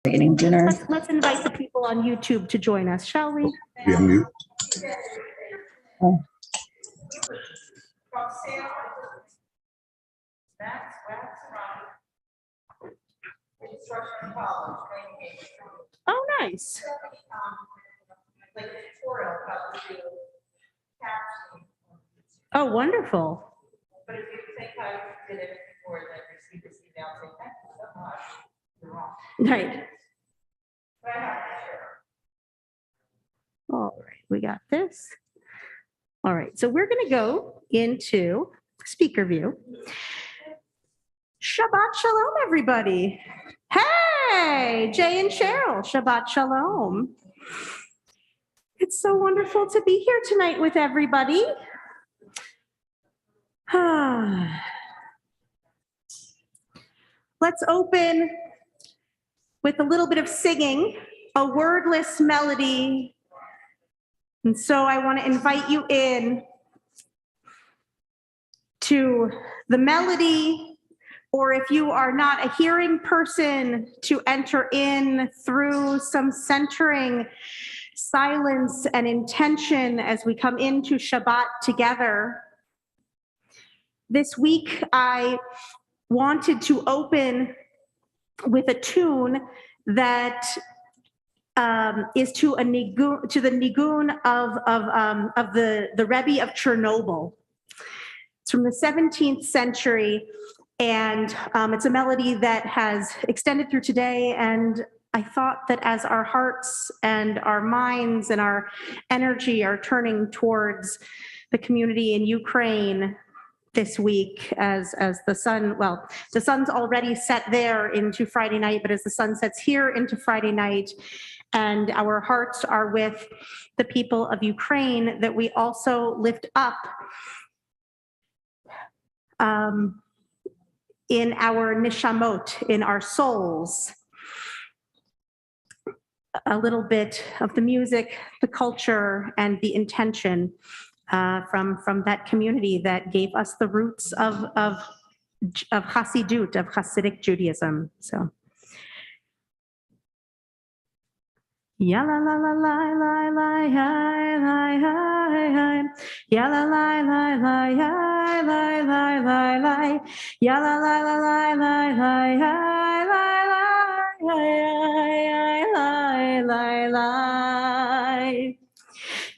Eating dinner. Let's invite the people on YouTube to join us, shall we? Be on mute. Oh. Oh, nice. Oh, wonderful. But if you think I did it before, then receive this email, say thank you so much, you're wrong. Right. But I have to share. All right, we got this. All right, so we're going to go into speaker view. Shabbat Shalom, everybody. Hey, Jay and Cheryl, Shabbat Shalom. It's so wonderful to be here tonight with everybody. Let's open with a little bit of singing, a wordless melody. And so I want to invite you in to the melody, or if you are not a hearing person, to enter in through some centering, silence, and intention as we come into Shabbat together. This week, I wanted to open with a tune that is to the nigun of the Rabbi of Chernobyl. It's from the 17th century, and it's a melody that has extended through today. And I thought that as our hearts and our minds and our energy are turning towards the community in Ukraine this week, as the sun, well, the sun's already set there into Friday night, but as the sun sets here into Friday night, and our hearts are with the people of Ukraine, that we also lift up in our nishamot, in our souls, a little bit of the music, the culture, and the intention from that community that gave us the roots of Hasidut, of Hasidic Judaism. So. Ya la la la la la la hi hi hi hi. Ya la la la la hi hi hi hi hi. Ya la la la la la hi hi hi hi hi.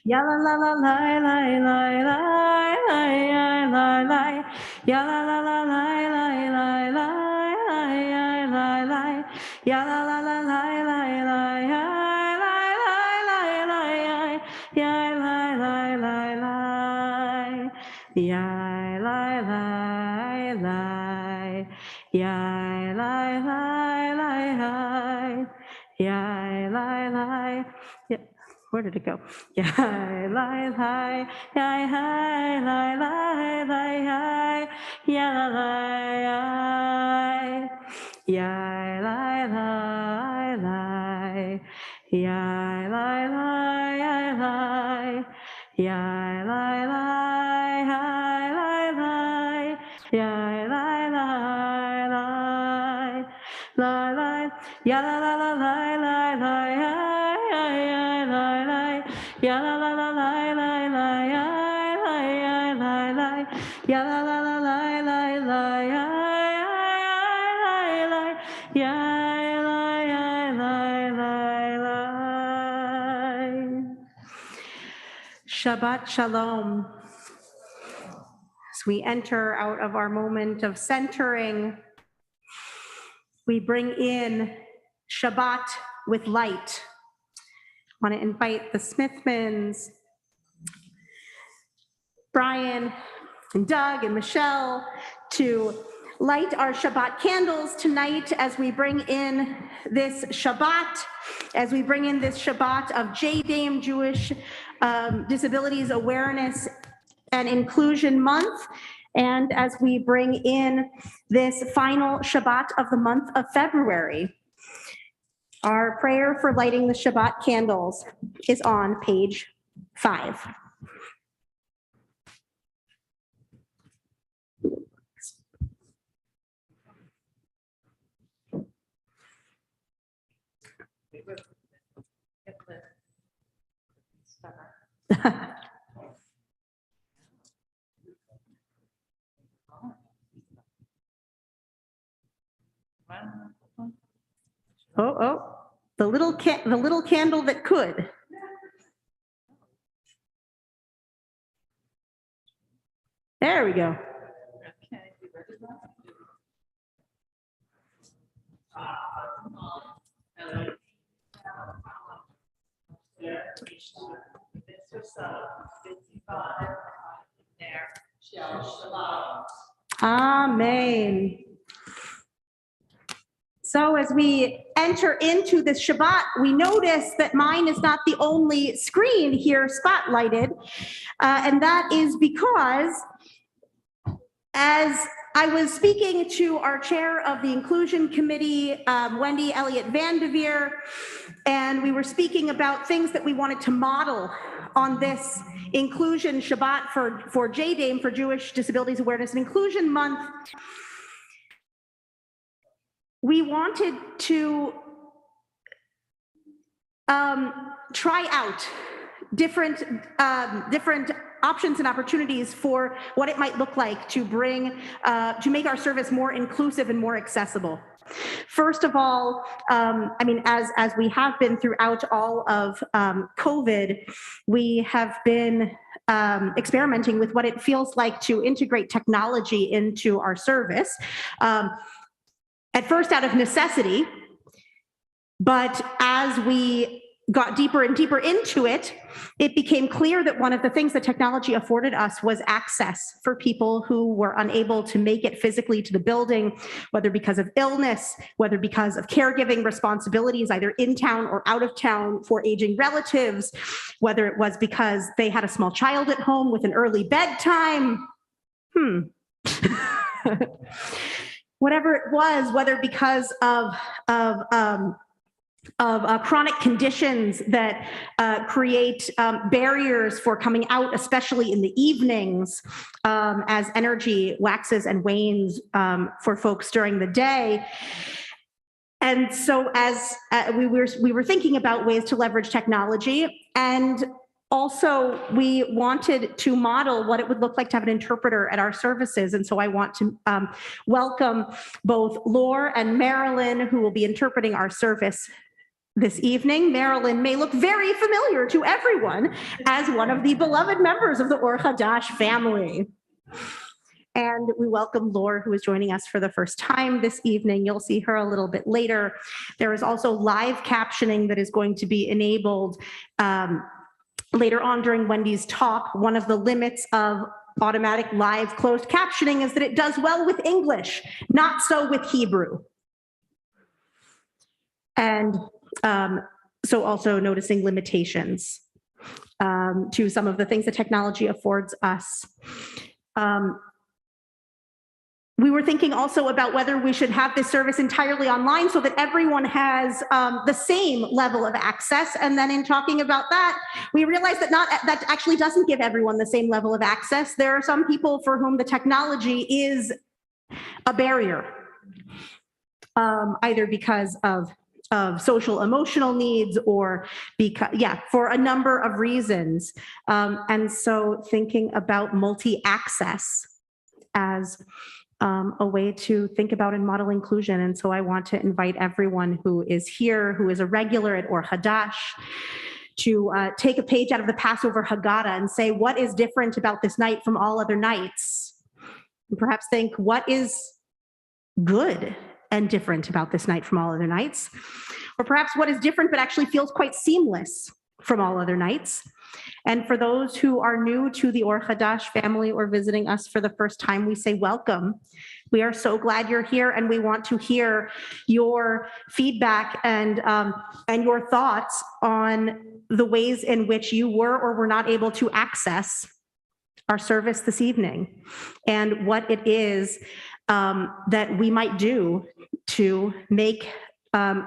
Ya la la la la la la la la la. Ya la la la la la la la la la. Ya la la la la la la. Yai lai lai lai, yai lai lai lai lai, yai lai lai. Where did it go? Yai lai lai, yai hai lai lai lai hai, yai lai, yai lai lai lai, yai lai lai yai lai, yai lai lai. Ya la la la la la la ya la la la la la la ya la la la la la la ya. Shabbat Shalom. As we enter out of our moment of centering, we bring in Shabbat with light. I want to invite the Smithmans, Brian and Doug and Michelle, to light our Shabbat candles tonight as we bring in this Shabbat, of JDAIM, Jewish Disabilities Awareness and Inclusion Month, and as we bring in this final Shabbat of the month of February. Our prayer for lighting the Shabbat candles is on page 5. Oh, the little candle that could. There we go. Amen. So as we enter into this Shabbat, we notice that mine is not the only screen here spotlighted, and that is because as I was speaking to our chair of the Inclusion Committee, Wendy, Elliott, Vanderveer, and we were speaking about things that we wanted to model on this Inclusion Shabbat for JDAIM, for Jewish Disabilities Awareness and Inclusion Month. We wanted to try out different options and opportunities for what it might look like to bring, to make our service more inclusive and more accessible. First of all, I mean, as we have been throughout all of COVID, we have been experimenting with what it feels like to integrate technology into our service. At first out of necessity, but as we got deeper and deeper into it, it became clear that one of the things that technology afforded us was access for people who were unable to make it physically to the building, whether because of illness, whether because of caregiving responsibilities, either in town or out of town for aging relatives, whether it was because they had a small child at home with an early bedtime. Whatever it was, whether because of chronic conditions that create barriers for coming out, especially in the evenings, as energy waxes and wanes for folks during the day. And so as we were thinking about ways to leverage technology, and also we wanted to model what it would look like to have an interpreter at our services. And so I want to welcome both Laura and Marilyn, who will be interpreting our service this evening. Marilyn may look very familiar to everyone as one of the beloved members of the Or Hadash family. And we welcome Laura, who is joining us for the first time this evening. You'll see her a little bit later. There is also live captioning that is going to be enabled later on during Wendy's talk. One of the limits of automatic live closed captioning is that it does well with English, not so with Hebrew. And so also noticing limitations to some of the things that technology affords us. We were thinking also about whether we should have this service entirely online so that everyone has the same level of access. And then in talking about that, we realized that that actually doesn't give everyone the same level of access. There are some people for whom the technology is a barrier, either because of social emotional needs or because, for a number of reasons. And so thinking about multi-access as a way to think about and model inclusion. And so I want to invite everyone who is here, who is a regular at Or Hadash, to take a page out of the Passover Haggadah and say, what is different about this night from all other nights? And perhaps think, what is good and different about this night from all other nights? Or perhaps what is different but actually feels quite seamless from all other nights? And for those who are new to the Or Hadash family or visiting us for the first time, we say welcome. We are so glad you're here, and we want to hear your feedback and your thoughts on the ways in which you were or were not able to access our service this evening, and what it is that we might do to make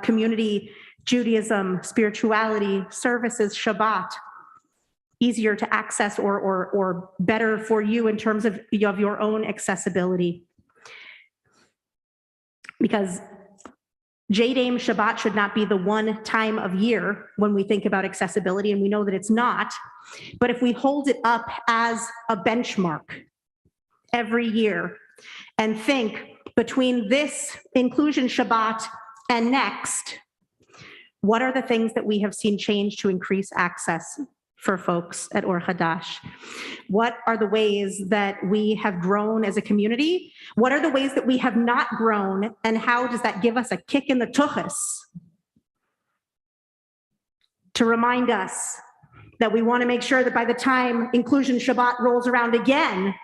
community Judaism, spirituality, services, Shabbat easier to access or better for you in terms of your own accessibility. Because JDAIM Shabbat should not be the one time of year when we think about accessibility, and we know that it's not. But if we hold it up as a benchmark every year and think between this inclusion Shabbat and next, what are the things that we have seen change to increase access for folks at Or Hadash? What are the ways that we have grown as a community? What are the ways that we have not grown? And how does that give us a kick in the tuchus to remind us that we want to make sure that by the time Inclusion Shabbat rolls around again,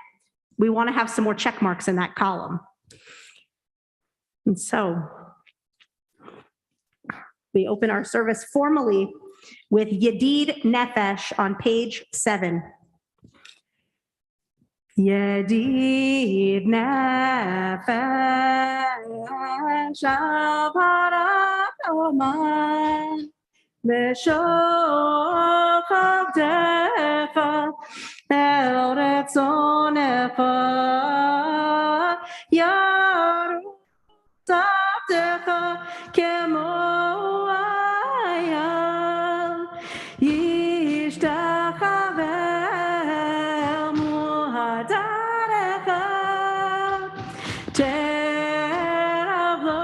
we want to have some more check marks in that column. And so we open our service formally with Yedid Nefesh on page 7. Yedid Nefesh al Barak Oman V'shol Chavdecha El Retzonecha Yaru Tavdecha Kemo Ayal Yishtachavel Muhadarecha Teravlo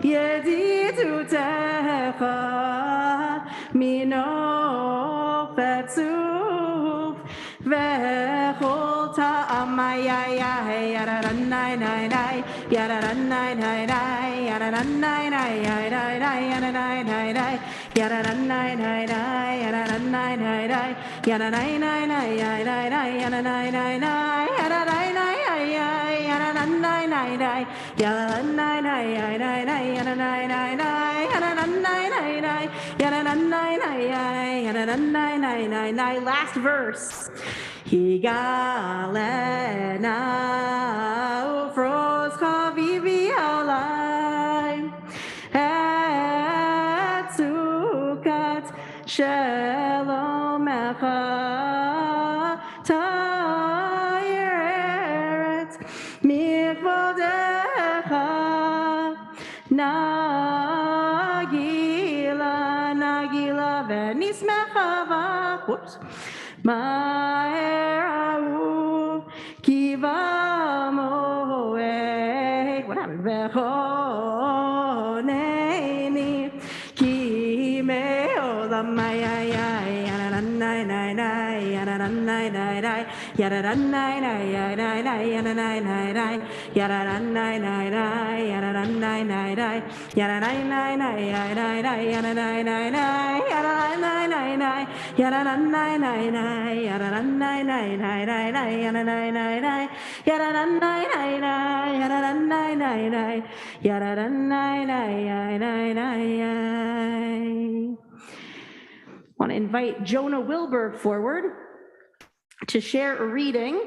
Yedidutecha Mino Fetzuv Vechol Ta'amayaya Yararanai Nai Nai Yararanai Nai Nai Yararanai Nai Nai Yararanai Nai Nai Yararanai Nai Nai Yararanai Nai Nai Yaranai Nai Nai Nai Yaranai Nai Nai Yararai Nai Yaranai Nai Nai Yaranai Nai Nai Yaranai Nai Nai Yaranai Nai Nai Yaranai Nai Yaranai Nai Nai. Last verse. Higalena ufros chavivi alai etzukat shelomecha tayeret mikvodecha nagila venismecha v'chut Ma'erahu kiva moed. What happened? V'choneini ki me'olamai yaranai nai nai yaranai nai nai yaranai nai nai nai yaranai nai nai yaranai nai nai yaranai nai nai yaranai nai nai nai nai yaranai nai nai yaranai nai nai yaranai nai nai yaranai nai nai nai nai yaranai nai nai yaranai nai nai yaranai nai nai yaranai nai nai. I want to invite Jonah Wilbur forward to share a reading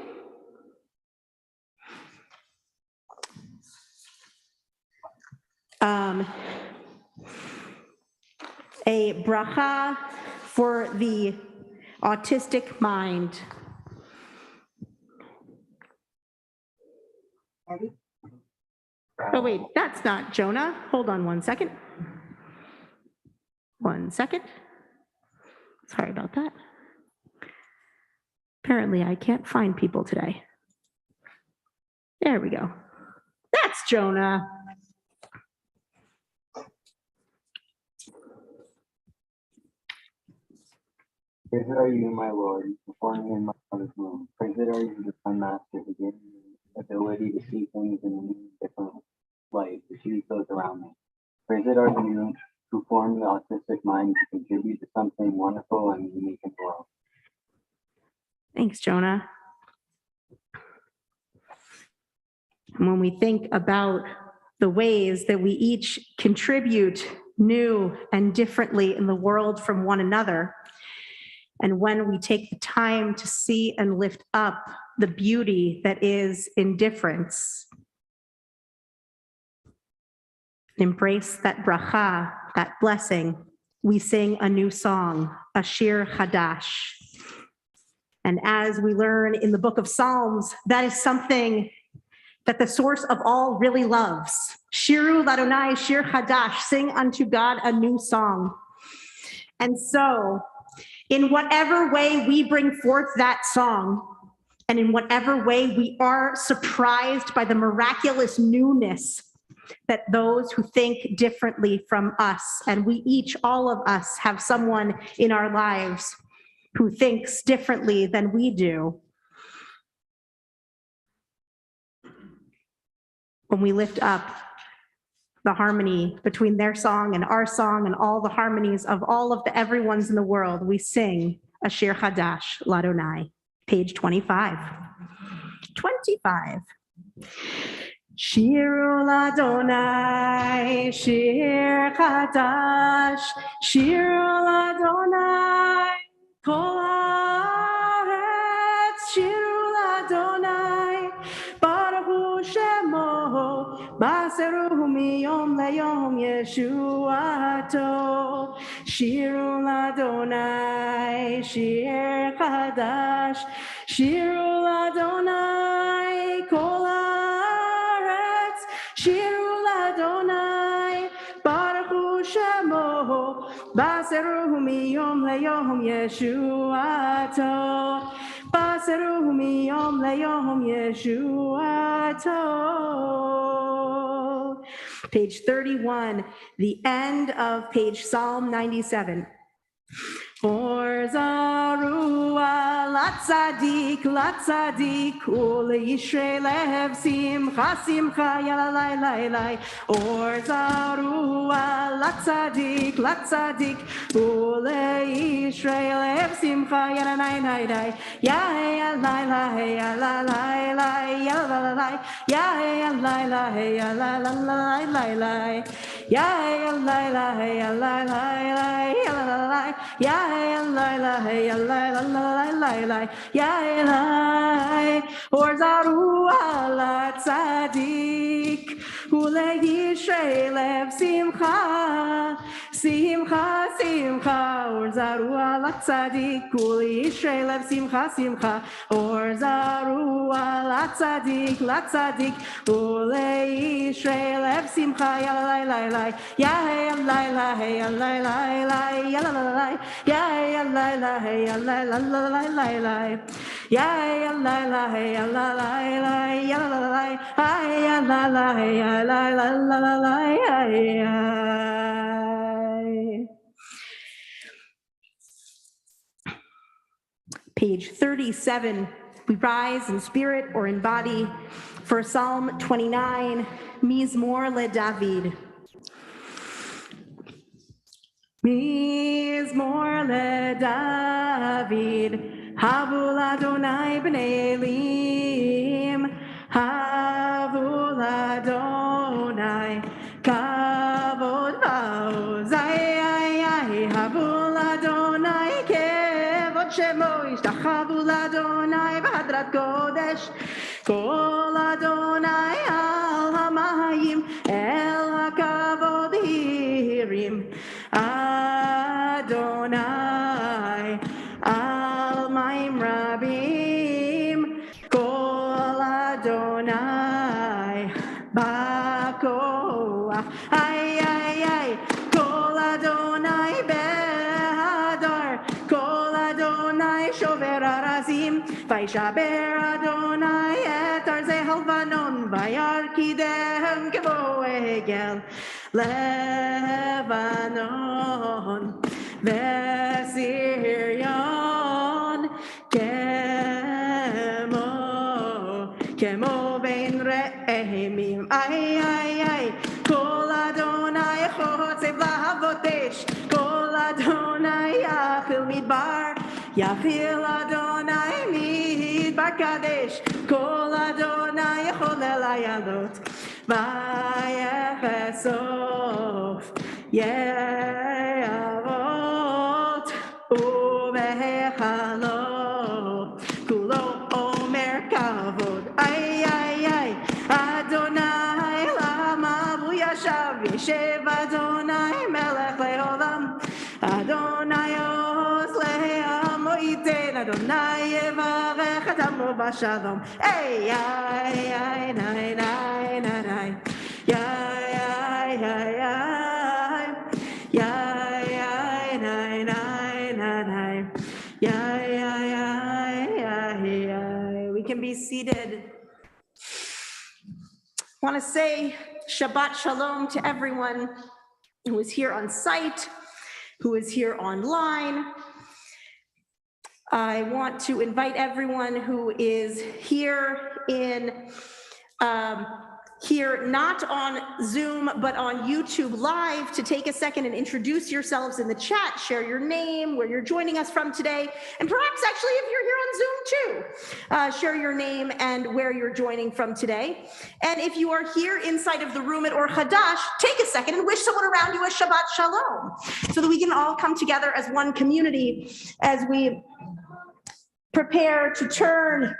a bracha for the autistic mind. Oh wait, that's not Jonah. Hold on 1 second. 1 second. Sorry about that. Apparently I can't find people today. There we go. That's Jonah. Praise are you, my Lord, before me in my mother's womb. Praise are you, the Son Master, who gave me the ability to see things in a new, different light, to choose those around me. Praise are you, who formed the autistic mind to contribute to something wonderful and unique in the world. Thanks, Jonah. And when we think about the ways that we each contribute new and differently in the world from one another, and when we take the time to see and lift up the beauty that is in difference, embrace that bracha, that blessing, we sing a new song, a shir Hadash. And as we learn in the book of Psalms, that is something that the source of all really loves. Shiru Ladonai, Shir Hadash, sing unto God a new song. And so, in whatever way we bring forth that song, and in whatever way we are surprised by the miraculous newness that those who think differently from us, and we each, all of us, have someone in our lives who thinks differently than we do. When we lift up the harmony between their song and our song and all the harmonies of all of the everyone's in the world, we sing a Shir Hadash Ladonai, page 25. 25. Shiru Ladonai, Shir Hadash, Shiru Ladonai, Kol haaretz, Shiru Ladonai, Baruch Hu Shemo, Baseru miyom leyom Yeshuato, Shiru Ladonai, Shir Hadash, Shiru Ladonai, Kol haaretz, Shiru Ladonai, Baruch Hu Shemo, Baseru miyom leyom Yeshuato, Baseru miyom leyom Yeshuato. Page 31, the end of page Psalm 97. Or zarua latzadik ule Yisrael lev simcha simcha yalalai lai lai. Or zarua latzadik ule Yisrael lev simcha yalalai lai lai. Yalalai lai yalalai lai yalalai yalalai lai yalalai lai lai. Yalalai lai yalalai lai yalalai yalalai, or zarua latzadik, ule Yisrael lev simcha, simcha, simcha, or zarua latzadik, ule Yisrael lev simcha, simcha, or zarua latzadik, ule Yisrael lev simcha, yalalai, yalalai, yalalai, Page 37, we rise in spirit or in body for Psalm 29, Mizmor le David. Mizmor le David, Havu l'Adonai b'nei Elim, Havu l'Adonai, Kavod v'ozai, Havu l'Adonai, Kevod Shemo, Ishtachavu l'Adonai v'hadrat Kodesh, Kol Adonai al hamayim, El hakavod hirim, Adonai al maim rabim, Kol Adonai bakoach, ay, Kol Adonai behadar, Kol Adonai shover arazim, Vaishaber Adonai et arzei halvanon, Vayarkidehem kebo egel Lebanon, Vesirion, Kemo ben Rehemim, ay, Kol Adonai chotzev lahavotesh, Kol Adonai yachil midbar, Yachil Adonai midbar kadesh, Kol Adonai yacholel ayalot, Vayechesof Yeavot Uvehechalot Kulo Omer Kavod, ay, Adonai lama v'yashav yeshev, Adonai melech leolam, Adonai os le'amo yiten, Adonai yevarech Shalom. Hey, ay, nay, nay, nay, nay. Yay, ay, ay, ay. Yay, ay, nay, nay, nay, nay. Yay, ay, ay, ay, ay. We can be seated. I want to say Shabbat Shalom to everyone who is here on site, who is here online. I want to invite everyone who is here here not on Zoom, but on YouTube Live to take a second and introduce yourselves in the chat, share your name, where you're joining us from today, and perhaps actually if you're here on Zoom too, share your name and where you're joining from today. And if you are here inside of the room at Or Hadash, take a second and wish someone around you a Shabbat Shalom, so that we can all come together as one community as we prepare to turn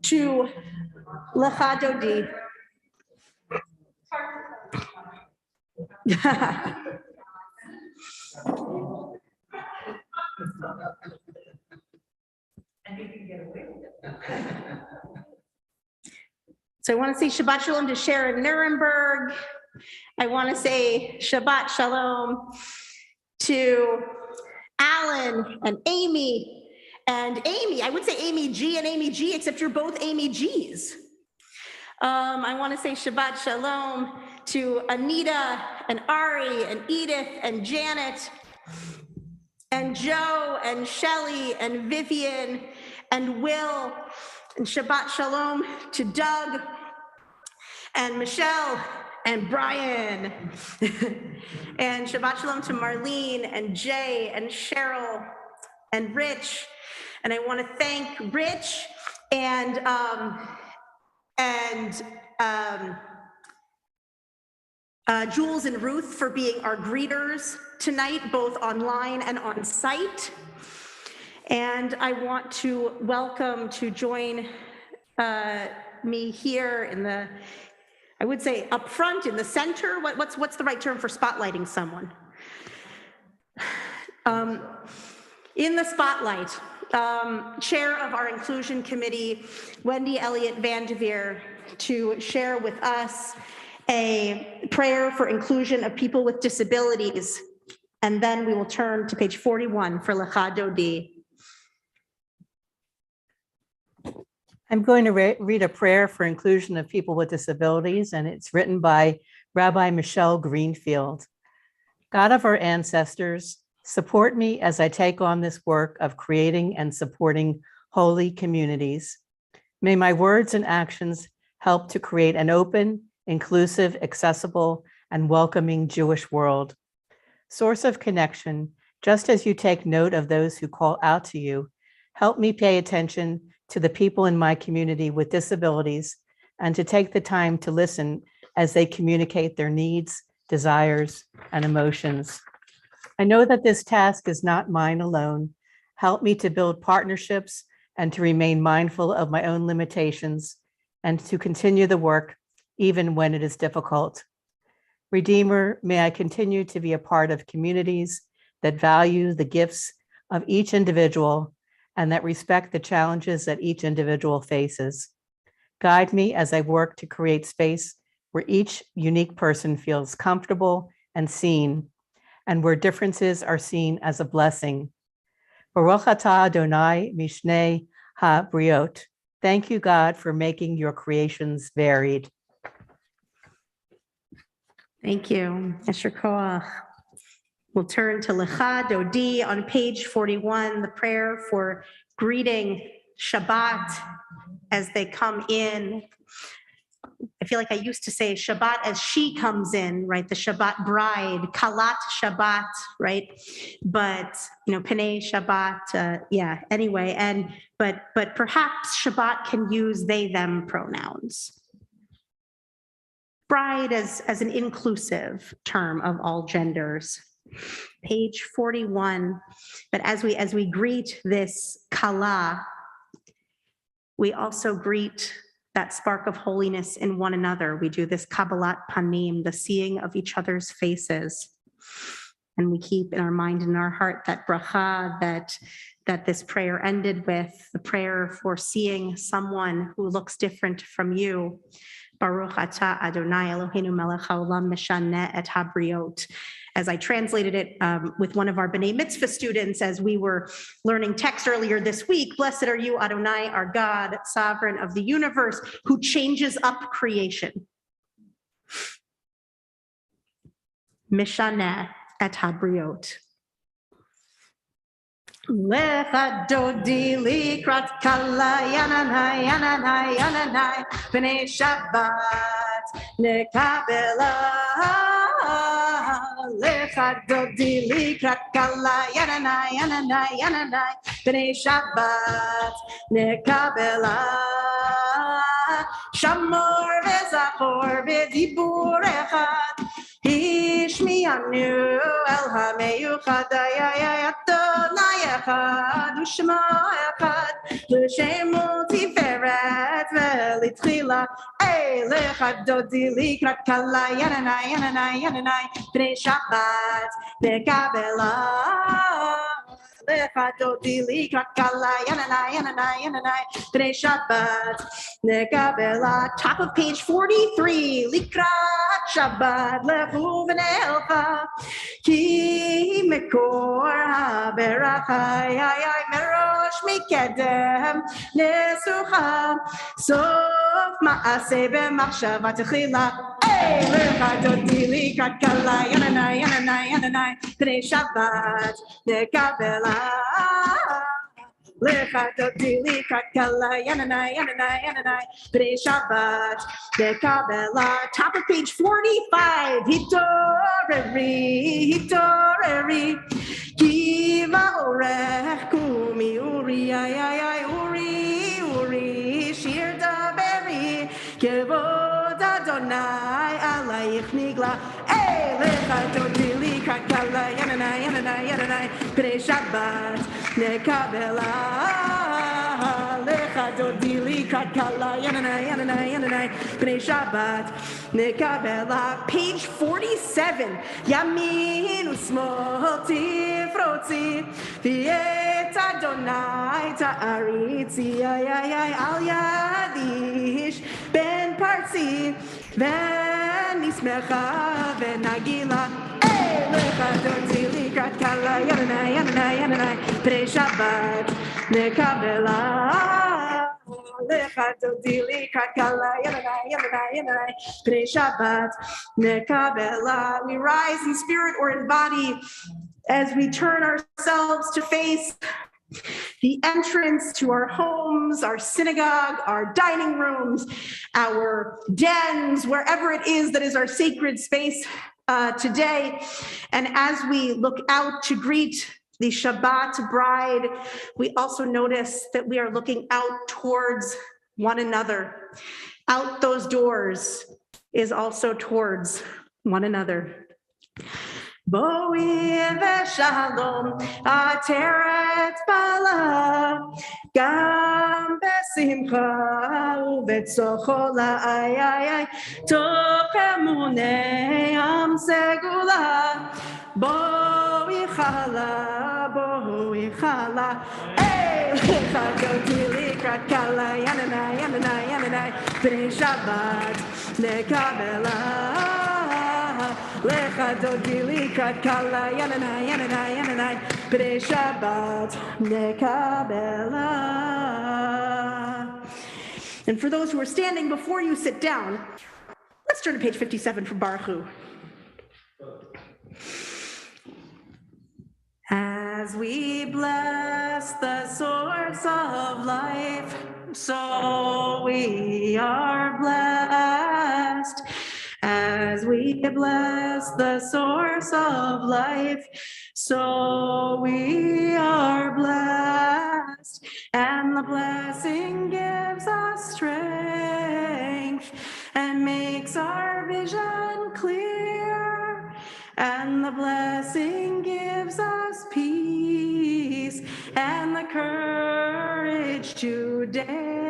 to Lecha Dodi. So I want to say Shabbat Shalom to Sharon Nuremberg. I want to say Shabbat Shalom to Alan and Amy. And Amy, I would say Amy G and Amy G, except you're both Amy G's. I want to say Shabbat Shalom to Anita and Ari and Edith and Janet and Joe and Shelley and Vivian and Will. And Shabbat Shalom to Doug and Michelle and Brian. And Shabbat Shalom to Marlene and Jay and Cheryl and Rich. And I want to thank Rich and Jules and Ruth for being our greeters tonight, both online and on site. And I want to welcome to join me here in the, I would say up front in the center. What's the right term for spotlighting someone? In the spotlight, chair of our inclusion committee, Wendy Elliott Vanderveer, to share with us a prayer for inclusion of people with disabilities. And then we will turn to page 41 for Lecha Dodi. I'm going to read a prayer for inclusion of people with disabilities, and it's written by Rabbi Michelle Greenfield. God of our ancestors, support me as I take on this work of creating and supporting holy communities. May my words and actions help to create an open, inclusive, accessible, and welcoming Jewish world. Source of connection, just as you take note of those who call out to you, help me pay attention to the people in my community with disabilities and to take the time to listen as they communicate their needs, desires, and emotions. I know that this task is not mine alone. Help me to build partnerships and to remain mindful of my own limitations and to continue the work even when it is difficult. Redeemer, may I continue to be a part of communities that value the gifts of each individual and that respect the challenges that each individual faces. Guide me as I work to create space where each unique person feels comfortable and seen, and where differences are seen as a blessing. Baruch atah Adonai mishnei ha-briot. Thank you, God, for making your creations varied. Thank you. Esher Koach. We'll turn to Lecha Dodi on page 41, the prayer for greeting Shabbat as they come in. I feel like I used to say Shabbat as she comes in, right? The Shabbat bride, Kalat Shabbat, right? But, Panei Shabbat, yeah, anyway. But perhaps Shabbat can use they, them pronouns. Bride as an inclusive term of all genders. Page 41. But as we greet this Kala, we also greet that spark of holiness in one another. We do this Kabbalat Panim, the seeing of each other's faces. And we keep in our mind and our heart that bracha that this prayer ended with, the prayer for seeing someone who looks different from you. Baruch atah Adonai Eloheinu melech haolam meshaneh et habriot. As I translated it with one of our B'nai Mitzvah students as we were learning text earlier this week, blessed are you, Adonai, our God, sovereign of the universe, who changes up creation. Mishaneh et habriot. Lecha dodi likrat kala yananai yananai yananai b'nei Shabbat nekabela. Lecha dodi likrat kala yananai yananai yananai b'nei Shabbat nekabela. Shamor v'zachor v'dibur echad Ishmiyanu el hameyuchad Adonai echad u'shema echad l'shemu tiferet v'litchila lecha dodi likrat kala yananai yananai yananai b'nei Shabbat nekabela. Lecha dodi likrat kala yananai yananai yananai b'nei Shabbat nekabela. Top of page 43. Likrat Shabbat lechu v'neelcha ki mekor ha'berachai merosh mikedem nesucha sof ma'aseh b'machshava techila. Lecha dodi likrat kala yananai yananai yananai b'nei Shabbat nekabela. Lecha dodi likrat kala yananai yananai yananai b'nei Shabbat nekabela. Top of page 45. Hitoreri ki va'orech kumi uri uri shir daberi kevod Adonai alayich nigla. Lecha dodi likrat kala yananai yananai yananai b'nei Shabbat nekabela. Lecha dodi likrat kala yananai yananai yananai b'nei Shabbat nekabela. Page 47. Yamin u'smol tifrotzi v'et Adonai ta'aritzi al yadish ben parzi v'nismecha v'nagila. Lecha dodi likrat kala yananai yananai yananai b'nei Shabbat nekabela. Lecha dodi likrat kala yananai yananai yananai b'nei Shabbat nekabela. We rise in spirit or in body as we turn ourselves to face the entrance to our homes, our synagogue, our dining rooms, our dens, wherever it is that is our sacred space today. And as we look out to greet the Shabbat bride, we also notice that we are looking out towards one another. Out those doors is also towards one another. Boi v'shalom ateret bala gam besimcha u'betzocho la'ayay toch emunei am segula boi chala lecha dodi likrat kala yananai yananai yananai b'nei Shabbat nekabela. Lecha dodi likrat kala yananai yananai yananai b'nei Shabbat nekabela. And for those who are standing, before you sit down, let's turn to page 57 for Baruch Hu. As we bless the source of life, so we are blessed. As we bless the source of life, so we are blessed. And the blessing gives us strength and makes our vision clear. And the blessing gives us peace and the courage to dare.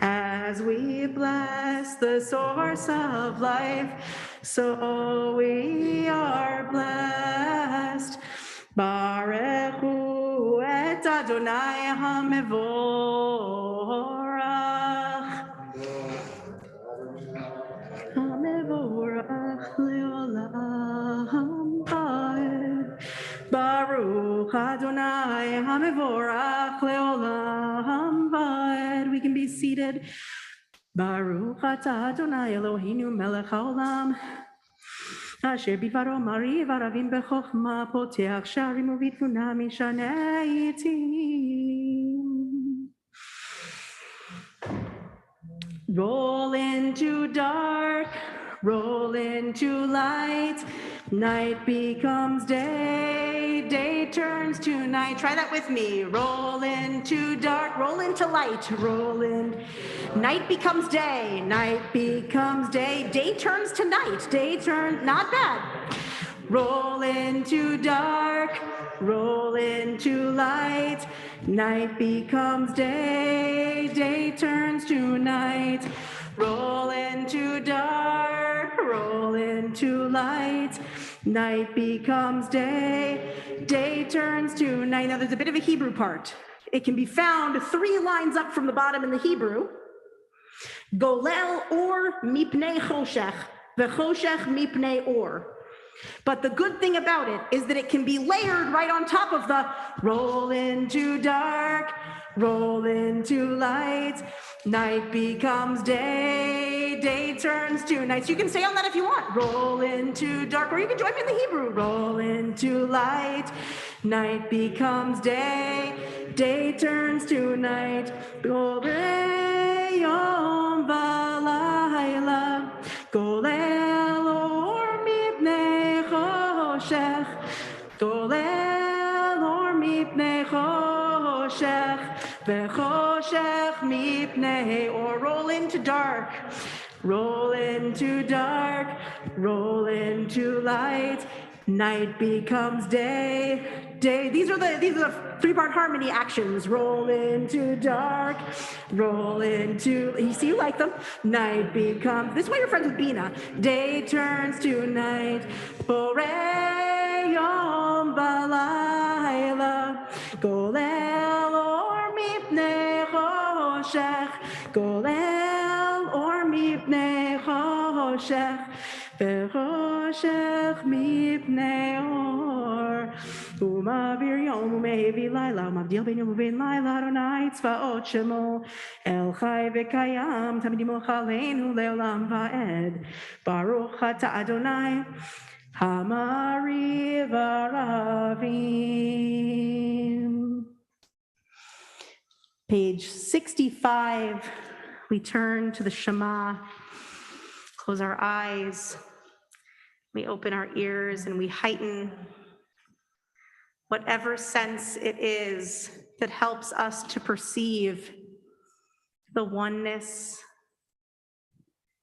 As we bless the source of life, so we are Adonai HaMevorach. HaMevorach le'olam va'ed. Baruch Adonai HaMevorach le'olam va'ed. We can be seated. Baruch atah Adonai Eloheinu melech haolam. Asher bidvaro mariv aravim bechokma poteach sharim uvitfuna mishanei itim. Roll into dark, roll into light. Night becomes day, day turns to night. Try that with me. Roll into dark, roll into light, roll in. Night becomes day, night becomes day. Day turns to night, day turns, not bad. Roll into dark, roll into light. Night becomes day, day turns to night. Roll into dark, roll into light. Night becomes day, day turns to night. Now there's a bit of a Hebrew part. It can be found 3 lines up from the bottom in the Hebrew. Golel or mipnei choshech, v'choshech mipnei or. But the good thing about it is that it can be layered right on top of the roll into dark, roll into light. Night becomes day, day turns to night. So you can stay on that if you want. Roll into dark, or you can join me in the Hebrew. Roll into light. Night becomes day, day turns to night. Golei yom v'layla, golel or mipnei choshech, golel or mipnei choshech, v'choshech mipnei or. Roll into dark, roll into dark, roll into light. Night becomes day, day. These are the 3-part harmony actions. Roll into dark, roll into, you see, you like them. Night becomes, this is why you're friends with Bina. Day turns to night. Borei yom balayla, golel or mipnei choshech, golel or mipnei choshech, v'choshech mipnei or. Umavir yom umehevi laila, umavdil ben yom uben laila, Adonai tzvaot shemo, el chai v'kayam, tamid yimoch aleinu leolam va'ed. Baruch atah Adonai hamariv aravim. Page 65, we turn to the Shema, close our eyes, we open our ears and we heighten whatever sense it is that helps us to perceive the oneness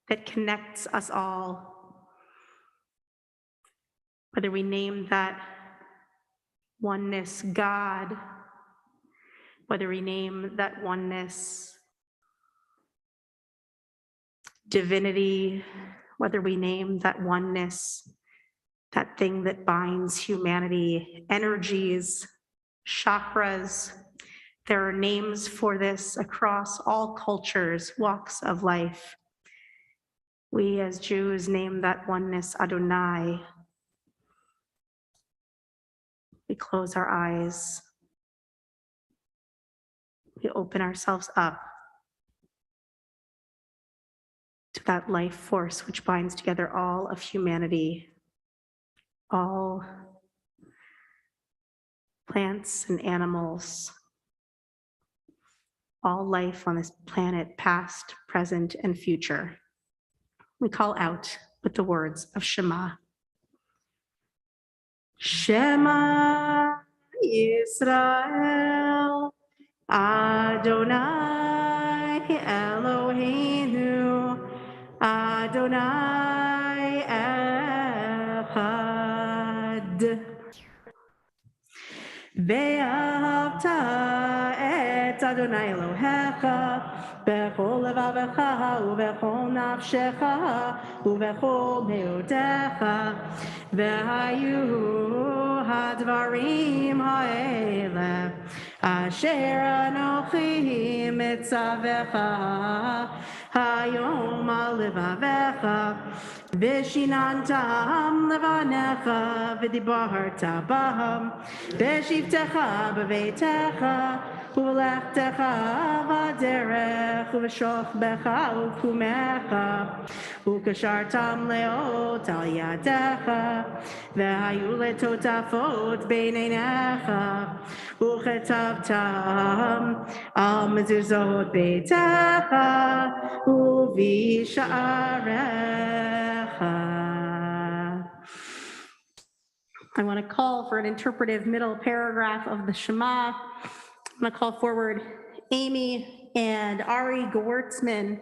that connects us all. Whether we name that oneness God, whether we name that oneness divinity, whether we name that oneness that thing that binds humanity, energies, chakras. There are names for this across all cultures, walks of life. We as Jews name that oneness Adonai. We close our eyes. We open ourselves up to that life force which binds together all of humanity, all plants and animals, all life on this planet, past, present, and future. We call out with the words of Shema. Shema Yisrael, Adonai Eloheinu, Adonai Echad. Ve'ahavta et Adonai Elohecha bechol levavecha uvechol nafshecha uvechol meodecha ve'hayu hadvarim ha'ele Asher Anochi Mitzavecha Hayom Levavecha Vishinantam Levanecha Vidibarta Baham Beshivtecha Bevetecha Ulechtecha Vaderech Uveshoch Becha Ukumecha Ukashartam Leot Al Yadecha Vehayu Letotafot Beinenecha Uchetavtam al mezuzot beitecha uvisharecha. I want to call for an interpretive middle paragraph of the Shema. I'm going to call forward Amy and Ari Gewurtzman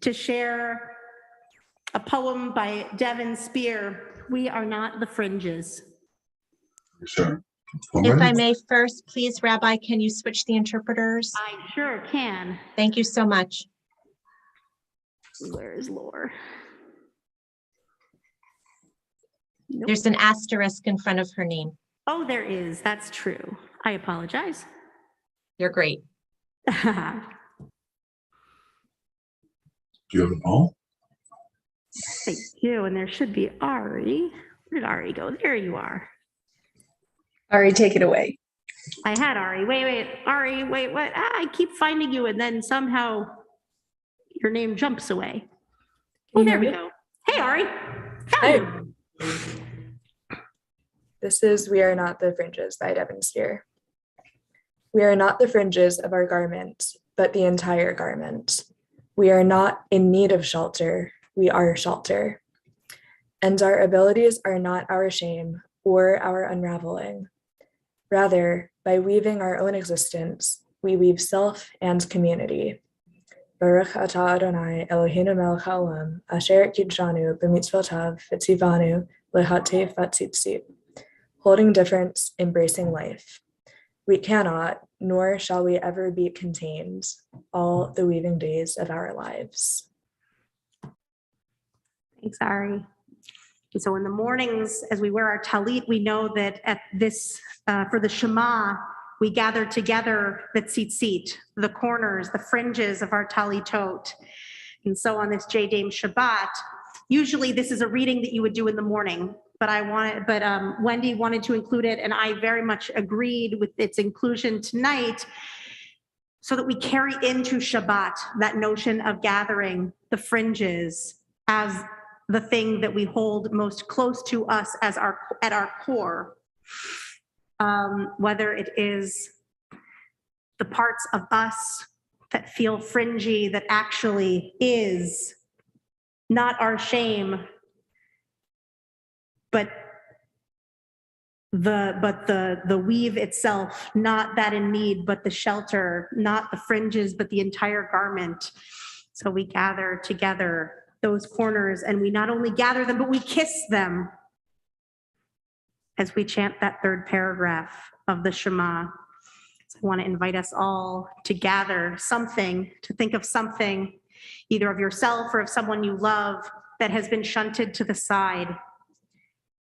to share a poem by Devin Spear, We Are Not the Fringes. Sure. If I may first, please, Rabbi, can you switch the interpreters? I sure can. Thank you so much. Where is Laura? Nope. There's an asterisk in front of her name. Oh, there is. That's true. I apologize. You're great. Do you have it all? Thank you. And there should be Ari. Where did Ari go? There you are. Ari, take it away. I had Ari. Wait. Ari, wait, what? I keep finding you and then somehow your name jumps away. Oh, there we go. Hey, Ari. Hi. This is We Are Not the Fringes by Devin Spear. We are not the fringes of our garment, but the entire garment. We are not in need of shelter. We are shelter. And our abilities are not our shame or our unraveling. Rather, by weaving our own existence, we weave self and community. Baruch atah Adonai Eloheinu melech haolam, asher kidshanu b'mitzvotav v'tzivanu lehatef v'tzitzit. Holding difference, embracing life. We cannot, nor shall we ever be contained, all the weaving days of our lives. Thanks, Ari. And so in the mornings, as we wear our talit, we know that at this, for the Shema, we gather together the tzitzit, the corners, the fringes of our talitot. And so on this JDAIM Shabbat, usually this is a reading that you would do in the morning, but Wendy wanted to include it, and I very much agreed with its inclusion tonight, so that we carry into Shabbat that notion of gathering the fringes as the thing that we hold most close to us as at our core, whether it is the parts of us that feel fringy, that actually is not our shame, but the weave itself, not that in need, but the shelter, not the fringes, but the entire garment. So we gather together those corners, and we not only gather them, but we kiss them as we chant that third paragraph of the Shema. So I want to invite us all to gather something, to think of something, either of yourself or of someone you love that has been shunted to the side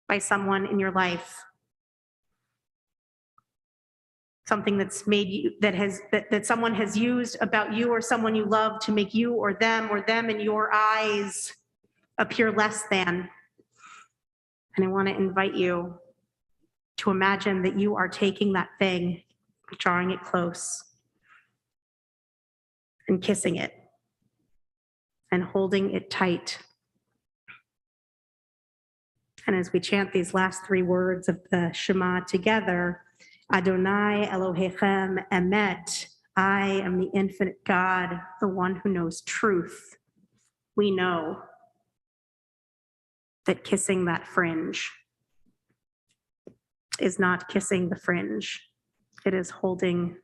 by someone in your life. Something that's made you, that someone has used about you or someone you love to make you or them in your eyes appear less than. And I want to invite you to imagine that you are taking that thing, drawing it close, and kissing it, and holding it tight. And as we chant these last three words of the Shema together, Adonai Elohechem Emet, I am the infinite God, the one who knows truth. We know that kissing that fringe is not kissing the fringe. It is holding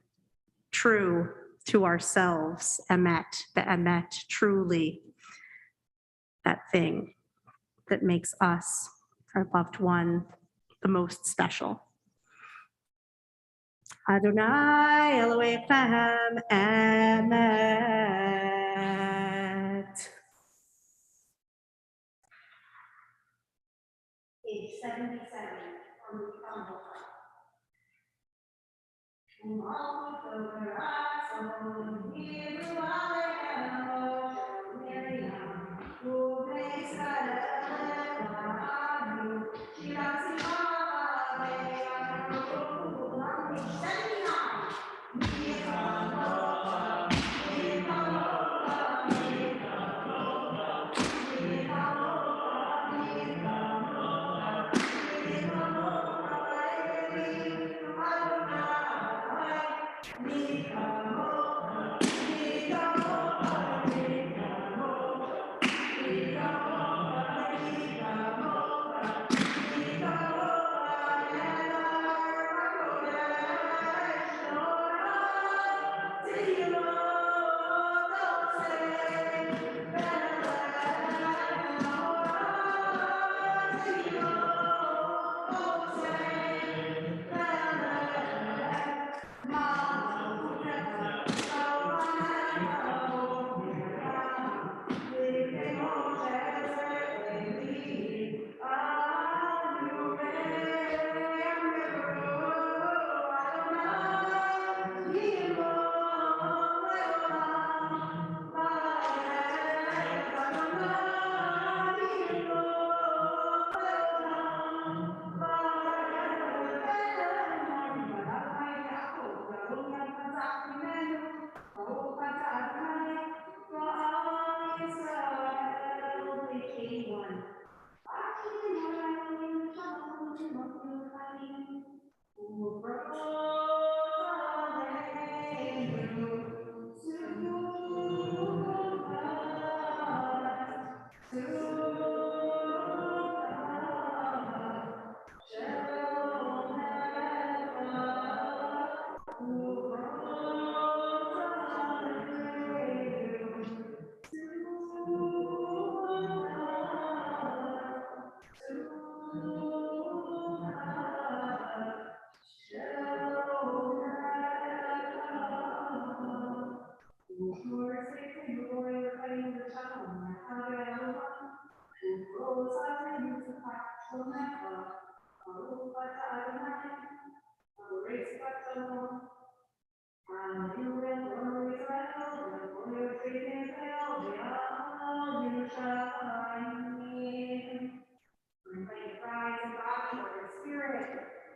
true to ourselves, Emet, the Emet, truly, that thing that makes us, our loved one, the most special. Adonai Elohechem Emet. Page 77 from the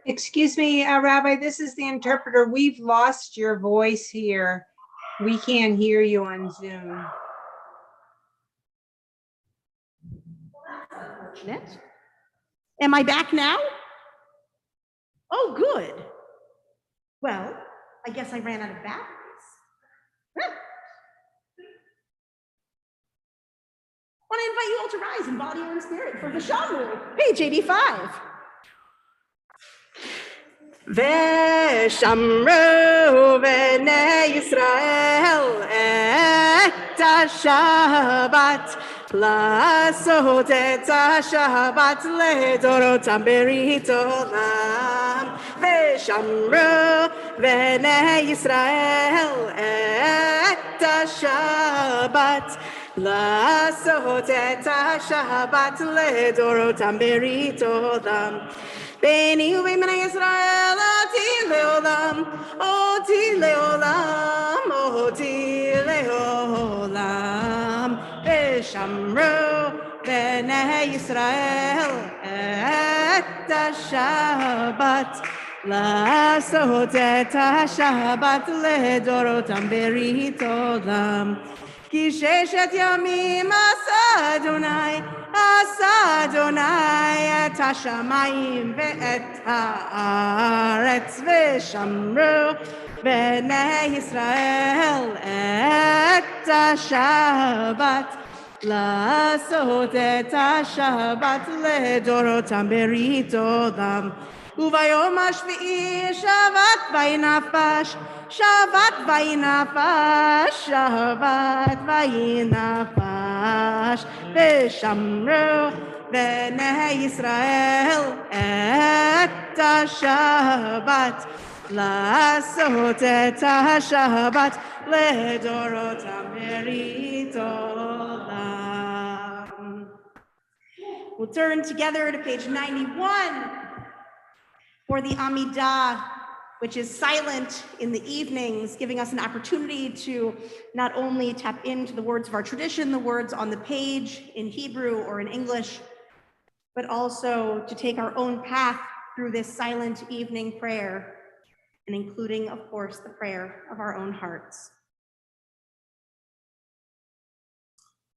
Excuse me, Rabbi, this is the interpreter. We've lost your voice here. We can't hear you on Zoom. Unfortunate. Am I back now? Oh, good. Well, I guess I ran out of batteries. I want to invite you all to rise in body and spirit for the Shamu, page 85. ושמרו בני ישראל את השבת, לעשות את השבת לדורותם ברית עולם. ושמרו בני ישראל את השבת, לעשות את השבת לדורותם ברית עולם. ביני ובין בני ישראל אותי לעולם, אותי לעולם, אותי לעולם. ושמרו בני ישראל את השבת, לעשות את השבת לדורותם ברית עולם. כי ששת ימים עשה אדוני את השמיים ואת הארץ, ושמרו בני ישראל את השבת, לעשות את השבת לדורותם ברית עולם. וביום השביעי שבת וינפש, שבת וינפש, שבת וינפש. ושמרו בני ישראל את השבת, לעשות את השבת לדורותם ברית עולם. We'll turn together to page 91 for the Amidah which is silent in the evenings, giving us an opportunity to not only tap into the words of our tradition, the words on the page in Hebrew or in English, but also to take our own path through this silent evening prayer, and including, of course, the prayer of our own hearts.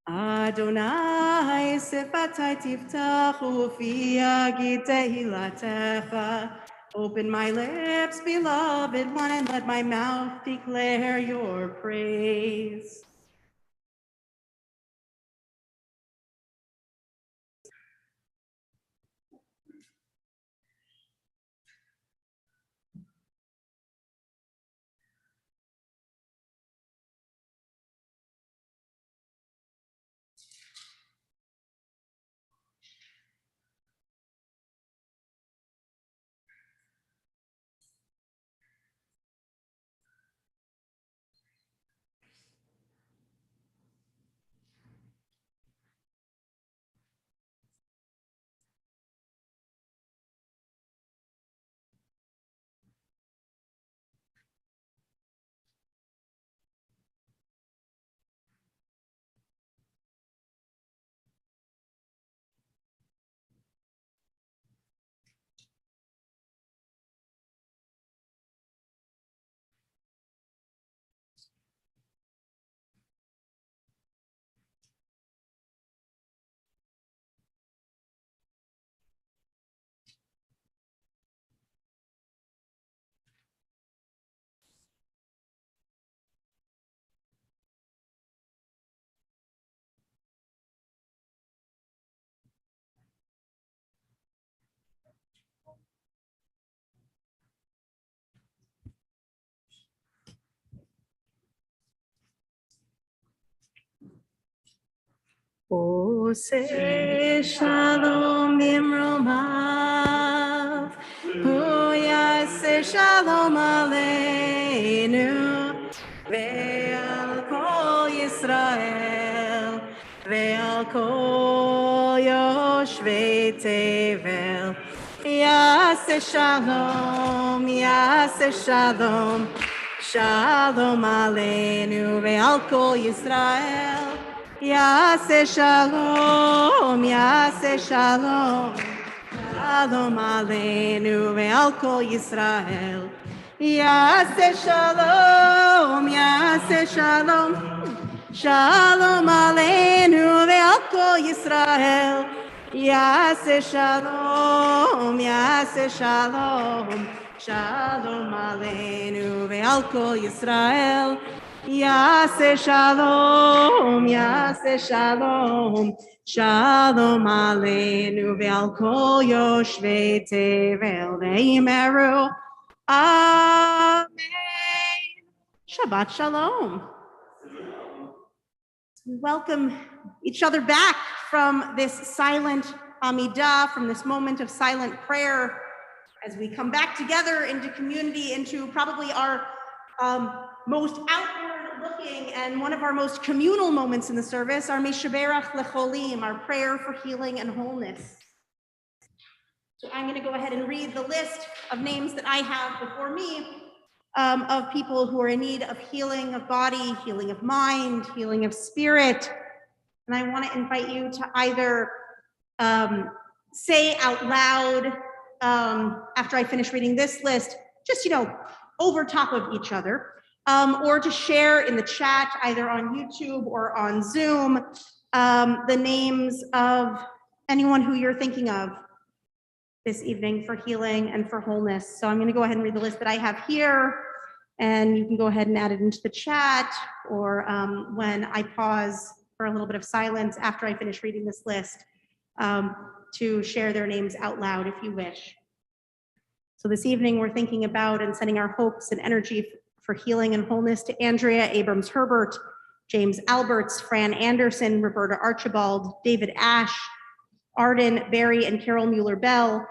Adonai sefatai tiftachu fi yagid tehilatecha. Open my lips, beloved one, and let my mouth declare your praise. Ose shalom imromav, Yaseh shalom aleinu, ve'al kol Yisrael, ve'al kol yoshvei tevel. Yaseh shalom, shalom aleinu, ve'al kol Yisrael. Yaseh shalom, shalom aleinu ve'al kol Yisrael. Yaseh shalom, shalom aleinu ve'al kol Yisrael. Yaseh shalom, shalom aleinu ve'al kol Yisrael. Yaseh shalom, shalom aleinu ve'al kol yoshvei tevel ve'imeru. Amen. Shabbat Shalom. Welcome each other back from this silent Amidah, from this moment of silent prayer, as we come back together into community, into probably our most outward-looking and one of our most communal moments in the service, our Mishaberach Lecholim, our prayer for healing and wholeness. So I'm going to go ahead and read the list of names that I have before me of people who are in need of healing of body, healing of mind, healing of spirit. And I want to invite you to either say out loud after I finish reading this list, just, over top of each other, or to share in the chat, either on YouTube or on Zoom, the names of anyone who you're thinking of this evening for healing and for wholeness. So I'm going to go ahead and read the list that I have here, and you can go ahead and add it into the chat, or when I pause for a little bit of silence after I finish reading this list, to share their names out loud if you wish. So this evening, we're thinking about and sending our hopes and energy for healing and wholeness to Andrea Abrams Herbert, James Alberts, Fran Anderson, Roberta Archibald, David Ash, Arden, Barry and Carol Mueller-Bell,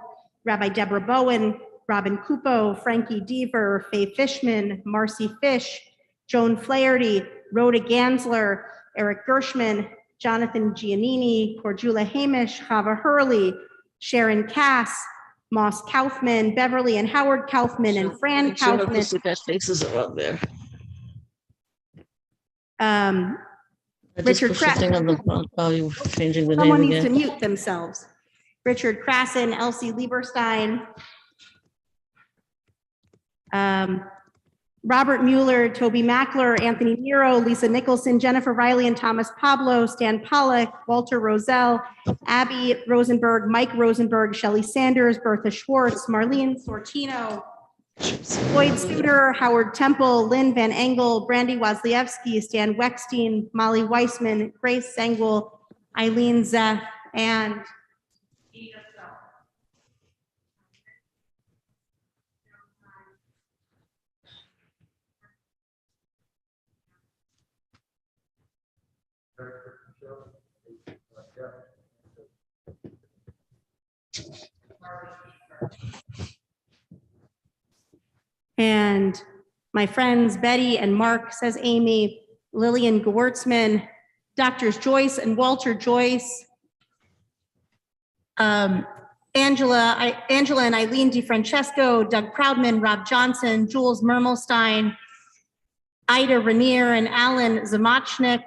Rabbi Deborah Bowen, Robin Cupo, Frankie Deaver, Faye Fishman, Marcy Fish, Joan Flaherty, Rhoda Gansler, Eric Gershman, Jonathan Giannini, Cordula Hamish, Chava Hurley, Sharon Cass, Moss Kaufman, Beverly and Howard Kaufman, and Fran Make sure her Kaufman. pussycat faces are up there. Um, I just Richard pushed the thing on the front while you were changing the name Someone needs to again. mute themselves. Richard Krasson, Elsie Lieberstein, Robert Mueller, Toby Mackler, Anthony Nero, Lisa Nicholson, Jennifer Riley and Thomas Pablo, Stan Pollock, Walter Roselle, Abby Rosenberg, Mike Rosenberg, Shelley Sanders, Bertha Schwartz, Marlene Sortino, Floyd Suter, Howard Temple, Lynn Van Engel, Brandy Wozliewski, Stan Weckstein, Molly Weissman, Grace Sengel, Eileen Zeff, and Edith Self. And my friends Betty and Mark, says Amy, Lillian Gewurtzman, Doctors Joyce and Walter Joyce, Angela and Eileen DeFrancesco, Doug Proudman, Rob Johnson, Jules Mermelstein, Ida Rainier and Alan Zamachnik,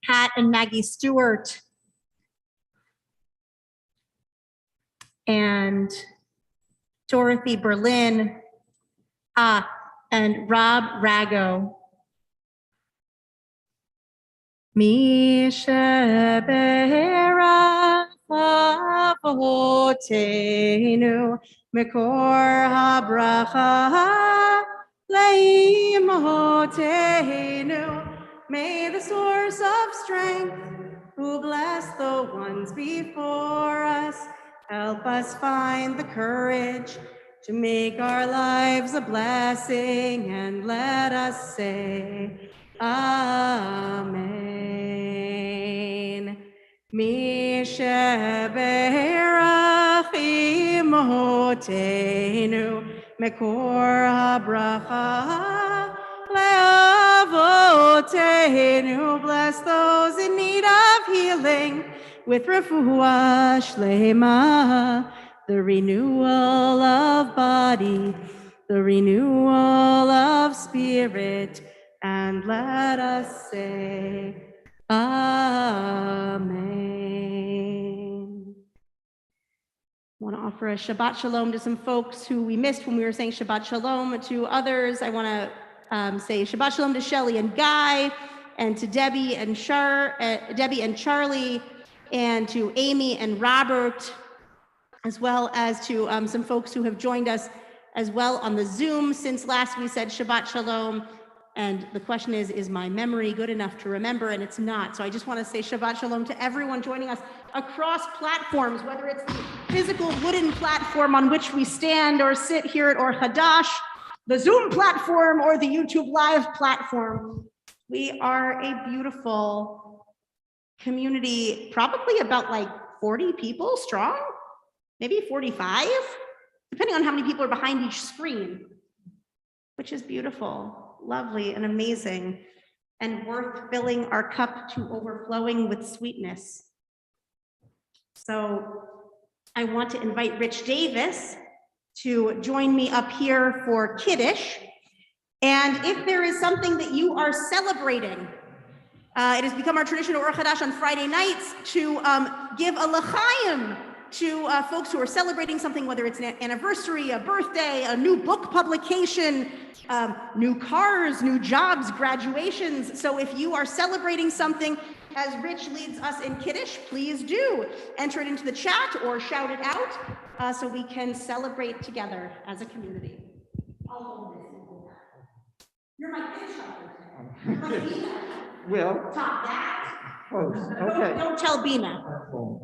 Pat and Maggie Stewart, and Dorothy Berlin, and Rob Rago. Misha Behera Avotenu Mekor HaBracha Leimotenu. May the source of strength, who bless the ones before us, help us find the courage to make our lives a blessing, and let us say, Amen. Misheberach imotenu mekor habracha leavotenu. Bless those in need of healing with refuah shlema, the renewal of body, the renewal of spirit, and let us say, Amen. I want to offer a Shabbat Shalom to some folks who we missed when we were saying Shabbat Shalom. To others, I want to say Shabbat Shalom to Shelley and Guy, and to Debbie and Charlie, and to Amy and Robert, as well as to some folks who have joined us as well on the Zoom since last we said Shabbat Shalom. And the question is my memory good enough to remember? And it's not. So I just want to say Shabbat Shalom to everyone joining us across platforms, whether it's the physical wooden platform on which we stand or sit here at Or Hadash, the Zoom platform, or the YouTube Live platform. We are a beautiful community, probably about like 40 people strong, maybe 45, depending on how many people are behind each screen, which is beautiful, lovely, and amazing, and worth filling our cup to overflowing with sweetness. So I want to invite Rich Davis to join me up here for Kiddush. And if there is something that you are celebrating, it has become our tradition at Or Hadash on Friday nights to give a l'chaim to folks who are celebrating something, whether it's an anniversary, a birthday, a new book publication, new cars, new jobs, graduations. So if you are celebrating something, as Rich leads us in Kiddush, please do enter it into the chat or shout it out so we can celebrate together as a community. I'll hold this and hold that. You're my Kiddush today. Will. Top that. Oh, okay. Don't tell Bina.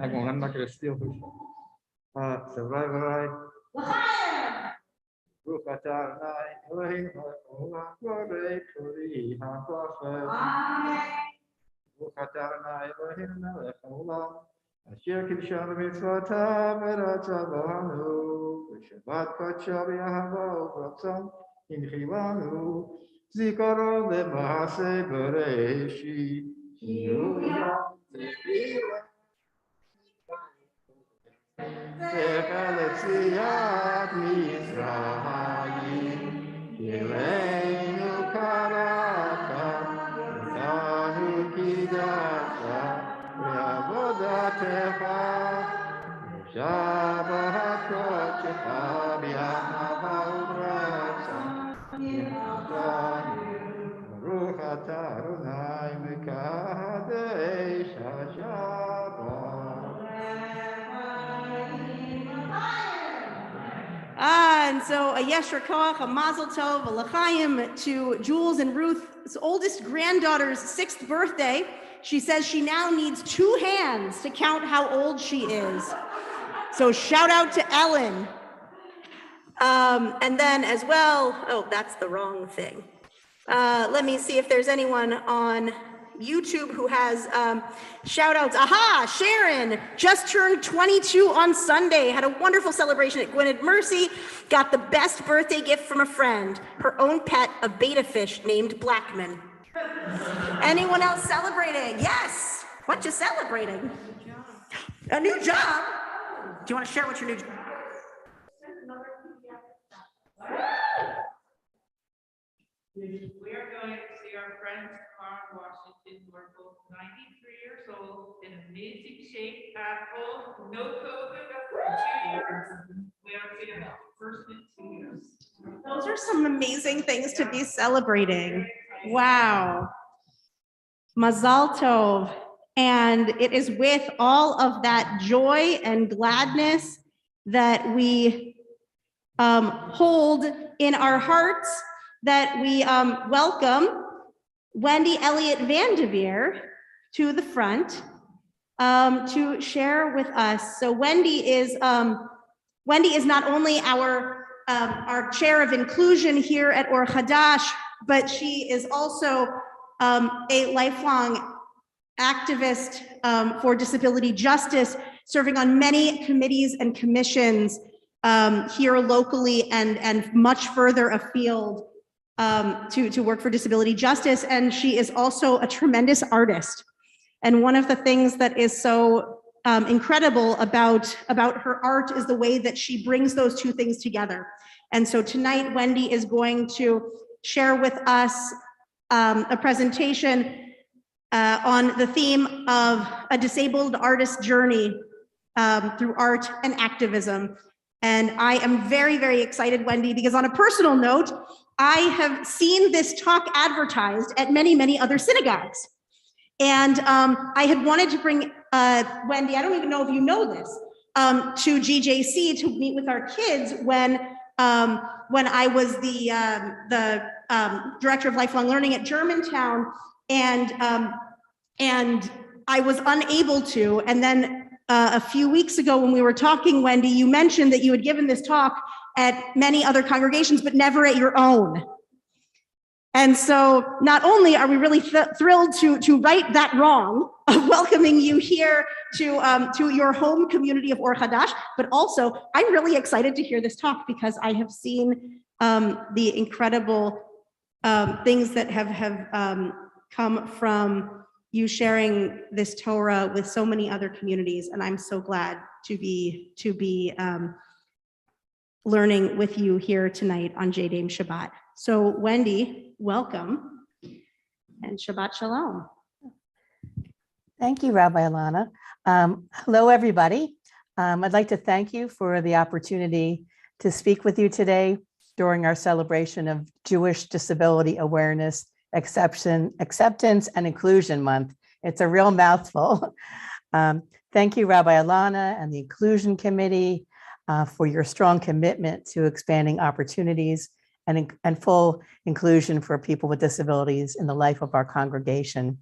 I won't. I'm not going to steal her. So right. Baruch atah Adonai Eloheinu melech haolam borei pori hakochel. Baruch atah Adonai Eloheinu melech haolam asher kiddushanu b'mitzvotav v'ratzah b'anu v'shabbat kodesh b'yahava u'ratzon hinchilanu zikaron le'maaseh bereshit. בחלציית מצרים, אלינו קראת, אותנו קידשת, בעבודתך, שבת קודשך, באהבה וברצה, ברוך אתה אדוני מקדש השבת. And so a Yeshua Koach, a Mazel Tov, a L'chaim to Jules and Ruth's oldest granddaughter's 6th birthday. She says she now needs 2 hands to count how old she is. So shout out to Ellen. And then as well, oh, that's the wrong thing. Let me see if there's anyone on YouTube who has shout outs. Aha, Sharon just turned 22 on Sunday, had a wonderful celebration at Gwynedd Mercy, got the best birthday gift from a friend, her own pet, a betta fish named Blackman. Anyone else celebrating? Yes. What you celebrating? A new job? Do you want to share what your new job? We are going to see our friends tomorrow in Washington, who are both 93 years old, in amazing shape, at home, no COVID for 2 years. We haven't seen them first in 2 years. Those are some amazing things to be celebrating. Wow. Mazal Tov. And it is with all of that joy and gladness that we hold in our hearts that we welcome Wendy Elliott Vanderveer to the front to share with us. So Wendy is not only our chair of inclusion here at Or Hadash, but she is also a lifelong activist for disability justice, serving on many committees and commissions here locally and much further afield to work for disability justice. And she is also a tremendous artist. And one of the things that is so incredible about her art is the way that she brings those two things together. And so tonight, Wendy is going to share with us a presentation on the theme of a disabled artist's journey through art and activism. And I am very, very excited, Wendy, because on a personal note, I have seen this talk advertised at many, many other synagogues. And I had wanted to bring Wendy, I don't even know if you know this, to GJC to meet with our kids when I was the director of lifelong learning at Germantown, and I was unable to. And then a few weeks ago when we were talking, Wendy, you mentioned that you had given this talk at many other congregations, but never at your own. And so not only are we really thrilled to right that wrong of welcoming you here to your home community of Or Hadash, but also I'm really excited to hear this talk because I have seen the incredible things that have come from you sharing this Torah with so many other communities. And I'm so glad to be learning with you here tonight on JDAIM Shabbat. So Wendy, welcome and Shabbat Shalom. Thank you, Rabbi Alanna. Hello, everybody. I'd like to thank you for the opportunity to speak with you today during our celebration of Jewish Disability Awareness, Acceptance and Inclusion Month. It's a real mouthful. Thank you, Rabbi Alanna and the Inclusion Committee for your strong commitment to expanding opportunities and full inclusion for people with disabilities in the life of our congregation.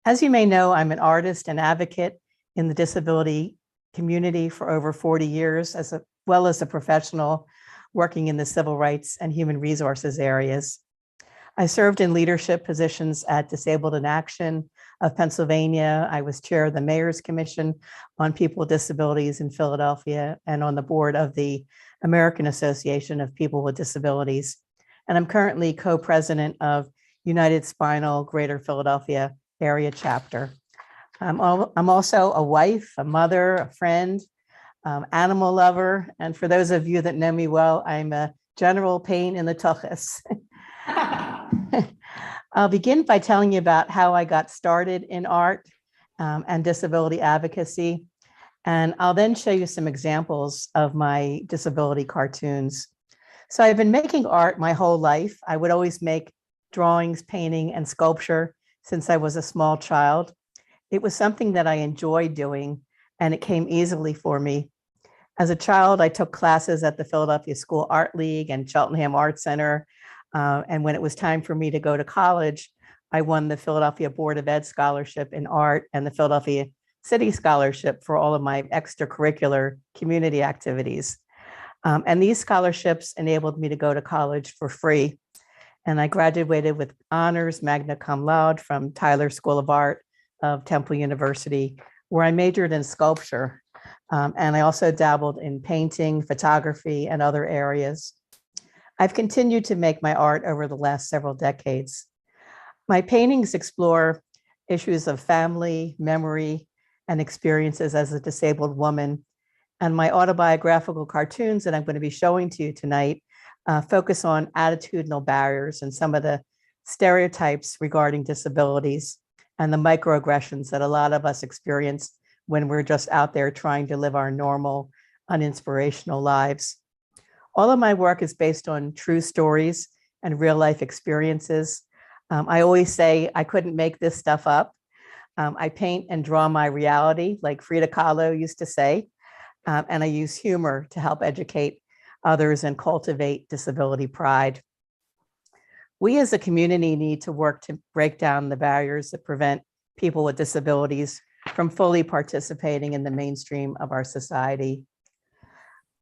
As you may know, I'm an artist and advocate in the disability community for over 40 years, as well as a professional working in the civil rights and human resources areas. I served in leadership positions at Disabled in Action of Pennsylvania. I was chair of the Mayor's Commission on People with Disabilities in Philadelphia and on the board of the American Association of People with Disabilities. And I'm currently co-president of United Spinal Greater Philadelphia Area Chapter. I'm also a wife, a mother, a friend, animal lover. And for those of you that know me well, I'm a general pain in the tuchus. I'll begin by telling you about how I got started in art and disability advocacy. And I'll then show you some examples of my disability cartoons. So I've been making art my whole life. I would always make drawings, painting, and sculpture since I was a small child. It was something that I enjoyed doing, and it came easily for me. As a child, I took classes at the Philadelphia School Art League and Cheltenham Art Center. And when it was time for me to go to college, I won the Philadelphia Board of Ed Scholarship in Art and the Philadelphia City Scholarship for all of my extracurricular community activities. And these scholarships enabled me to go to college for free. And I graduated with honors magna cum laude from Tyler School of Art of Temple University, where I majored in sculpture. And I also dabbled in painting, photography, and other areas. I've continued to make my art over the last several decades. My paintings explore issues of family, memory, and experiences as a disabled woman. And my autobiographical cartoons that I'm going to be showing to you tonight focus on attitudinal barriers and some of the stereotypes regarding disabilities and the microaggressions that a lot of us experience when we're just out there trying to live our normal, uninspirational lives. All of my work is based on true stories and real life experiences. I always say I couldn't make this stuff up. I paint and draw my reality, like Frida Kahlo used to say, and I use humor to help educate others and cultivate disability pride. We as a community need to work to break down the barriers that prevent people with disabilities from fully participating in the mainstream of our society.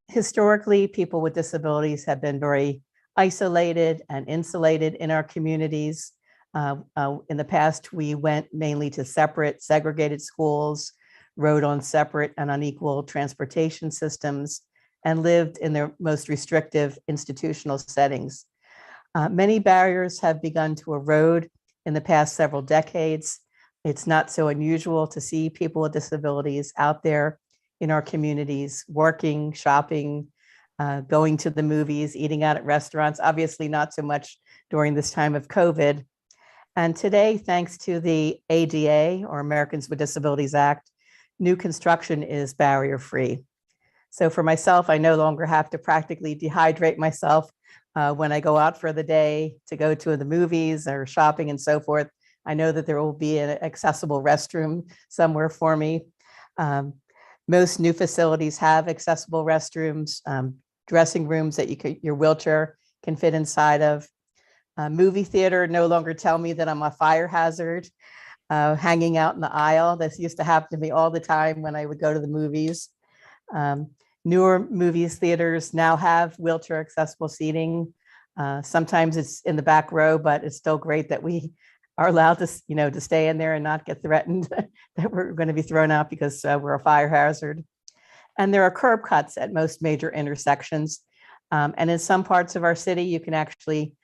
Historically, people with disabilities have been very isolated and insulated in our communities. In the past, we went mainly to separate, segregated schools, rode on separate and unequal transportation systems, and lived in their most restrictive institutional settings. Many barriers have begun to erode in the past several decades. It's not so unusual to see people with disabilities out there in our communities, working, shopping, going to the movies, eating out at restaurants, obviously not so much during this time of COVID. And today, thanks to the ADA, or Americans with Disabilities Act, new construction is barrier-free. So for myself, I no longer have to practically dehydrate myself when I go out for the day to go to the movies or shopping and so forth. I know that there will be an accessible restroom somewhere for me. Most new facilities have accessible restrooms, dressing rooms that your wheelchair can fit inside of. Movie theater no longer tell me that I'm a fire hazard, hanging out in the aisle. This used to happen to me all the time when I would go to the movies. Newer movies theaters now have wheelchair accessible seating. Sometimes it's in the back row, but it's still great that we are allowed to, to stay in there and not get threatened that we're going to be thrown out because we're a fire hazard. And there are curb cuts at most major intersections. And in some parts of our city, you can actually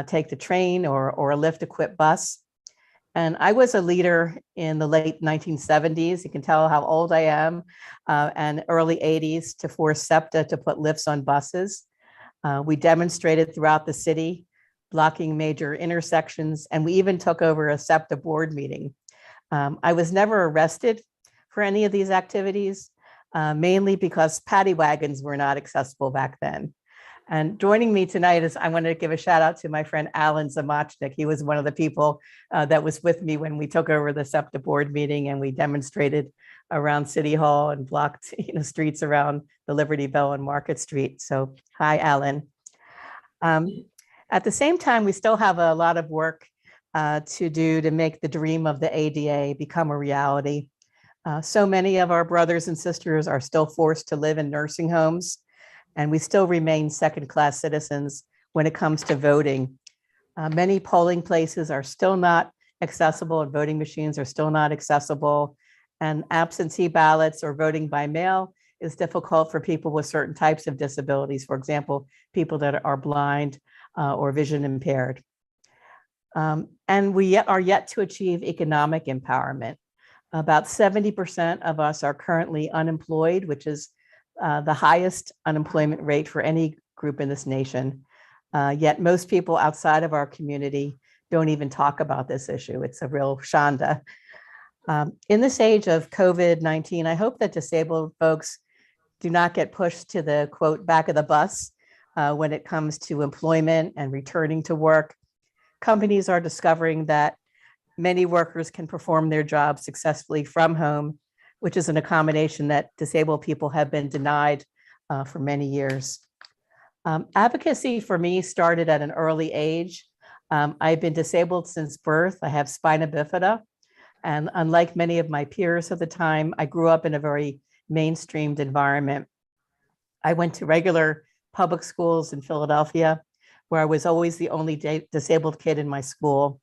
take the train or a lift-equipped bus. And I was a leader in the late 1970s. You can tell how old I am, and early 80s to force SEPTA to put lifts on buses. We demonstrated throughout the city, blocking major intersections, and we even took over a SEPTA board meeting. I was never arrested for any of these activities, mainly because paddy wagons were not accessible back then. And joining me tonight is, I want to give a shout out to my friend Alan Zamachnik. He was one of the people that was with me when we took over the SEPTA board meeting and we demonstrated around City Hall and blocked streets around the Liberty Bell and Market Street. So hi, Alan. At the same time, we still have a lot of work to do to make the dream of the ADA become a reality. So many of our brothers and sisters are still forced to live in nursing homes, and we still remain second-class citizens when it comes to voting. Many polling places are still not accessible and voting machines are still not accessible. And absentee ballots or voting by mail is difficult for people with certain types of disabilities. For example, people that are blind or vision impaired. And we are yet to achieve economic empowerment. About 70% of us are currently unemployed, which is the highest unemployment rate for any group in this nation. Yet most people outside of our community don't even talk about this issue. It's a real shanda. In this age of COVID-19, I hope that disabled folks do not get pushed to the quote back of the bus when it comes to employment and returning to work. Companies are discovering that many workers can perform their jobs successfully from home, which is an accommodation that disabled people have been denied for many years. Advocacy for me started at an early age. I've been disabled since birth. I have spina bifida. And unlike many of my peers at the time, I grew up in a very mainstreamed environment. I went to regular public schools in Philadelphia, where I was always the only disabled kid in my school.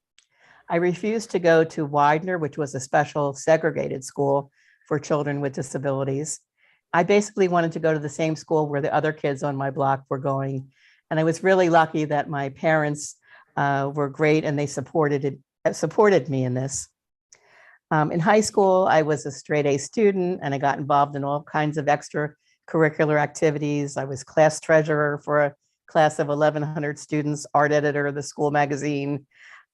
I refused to go to Widener, which was a special segregated school for children with disabilities. I basically wanted to go to the same school where the other kids on my block were going. And I was really lucky that my parents were great and they supported me in this. In high school, I was a straight A student and I got involved in all kinds of extracurricular activities. I was class treasurer for a class of 1,100 students, art editor of the school magazine,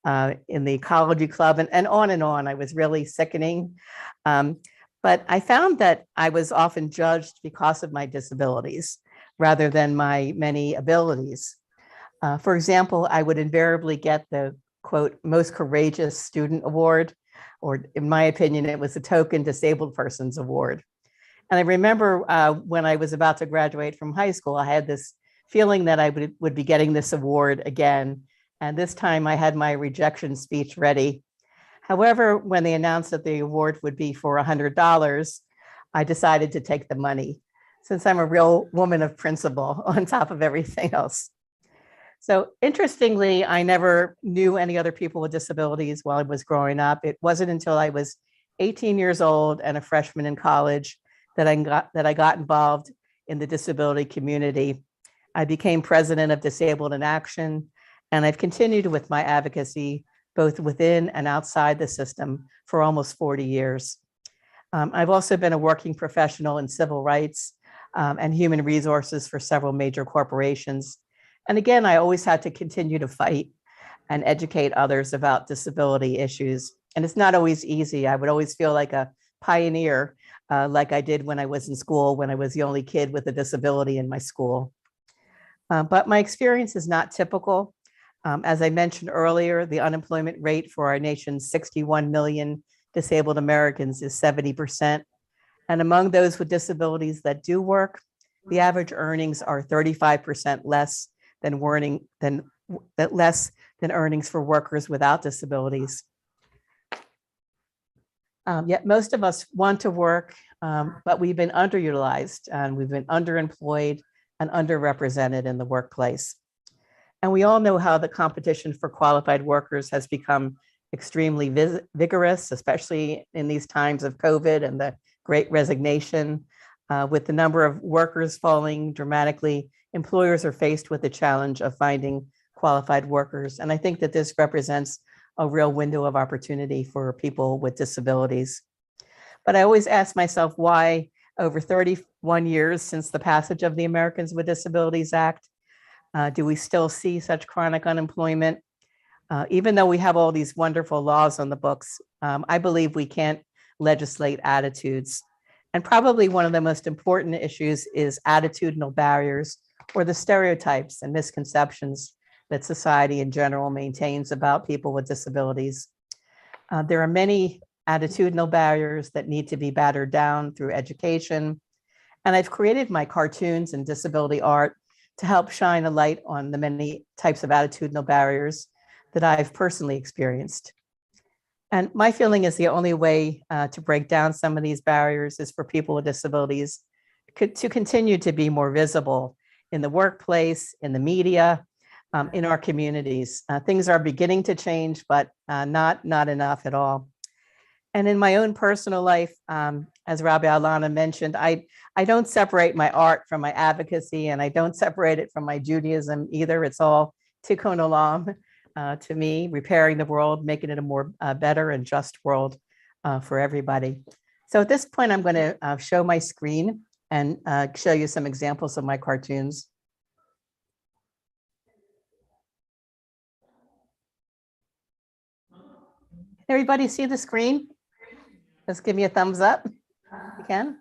in the ecology club, and on and on. I was really sickening. But I found that I was often judged because of my disabilities rather than my many abilities. For example, I would invariably get the quote, most courageous student award, or in my opinion, it was the token disabled person's award. And I remember when I was about to graduate from high school, I had this feeling that I would be getting this award again. And this time I had my rejection speech ready. However, when they announced that the award would be for $100, I decided to take the money, since I'm a real woman of principle on top of everything else. So interestingly, I never knew any other people with disabilities while I was growing up. It wasn't until I was 18 years old and a freshman in college that I got involved in the disability community. I became president of Disabled in Action, and I've continued with my advocacy both within and outside the system for almost 40 years. I've also been a working professional in civil rights and human resources for several major corporations. And again, I always had to continue to fight and educate others about disability issues. And it's not always easy. I would always feel like a pioneer, like I did when I was in school, when I was the only kid with a disability in my school. But my experience is not typical. As I mentioned earlier, the unemployment rate for our nation's 61 million disabled Americans is 70%. And among those with disabilities that do work, the average earnings are 35% less than earnings for workers without disabilities. Yet most of us want to work, but we've been underutilized and we've been underemployed and underrepresented in the workplace. And we all know how the competition for qualified workers has become extremely vigorous, especially in these times of COVID and the Great Resignation. With the number of workers falling dramatically, employers are faced with the challenge of finding qualified workers. And I think that this represents a real window of opportunity for people with disabilities. But I always ask myself why, over 31 years since the passage of the Americans with Disabilities Act, do we still see such chronic unemployment? Even though we have all these wonderful laws on the books, I believe we can't legislate attitudes. And probably one of the most important issues is attitudinal barriers, or the stereotypes and misconceptions that society in general maintains about people with disabilities. There are many attitudinal barriers that need to be battered down through education. And I've created my cartoons and disability art to help shine a light on the many types of attitudinal barriers that I've personally experienced. And my feeling is the only way to break down some of these barriers is for people with disabilities to continue to be more visible in the workplace, in the media, in our communities. Things are beginning to change, but not enough at all. And in my own personal life, as Rabbi Alanna mentioned, I don't separate my art from my advocacy, and I don't separate it from my Judaism either. It's all tikkun olam to me, repairing the world, making it a more better and just world for everybody. So at this point, I'm going to show my screen, and show you some examples of my cartoons. Everybody see the screen? Just give me a thumbs up. You can.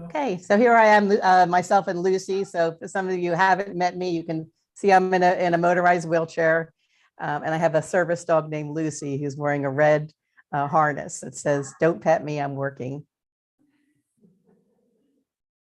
Okay, so here I am, myself and Lucy. So for some of you who haven't met me, you can see I'm in a motorized wheelchair. And I have a service dog named Lucy who's wearing a red harness that says, "Don't pet me, I'm working."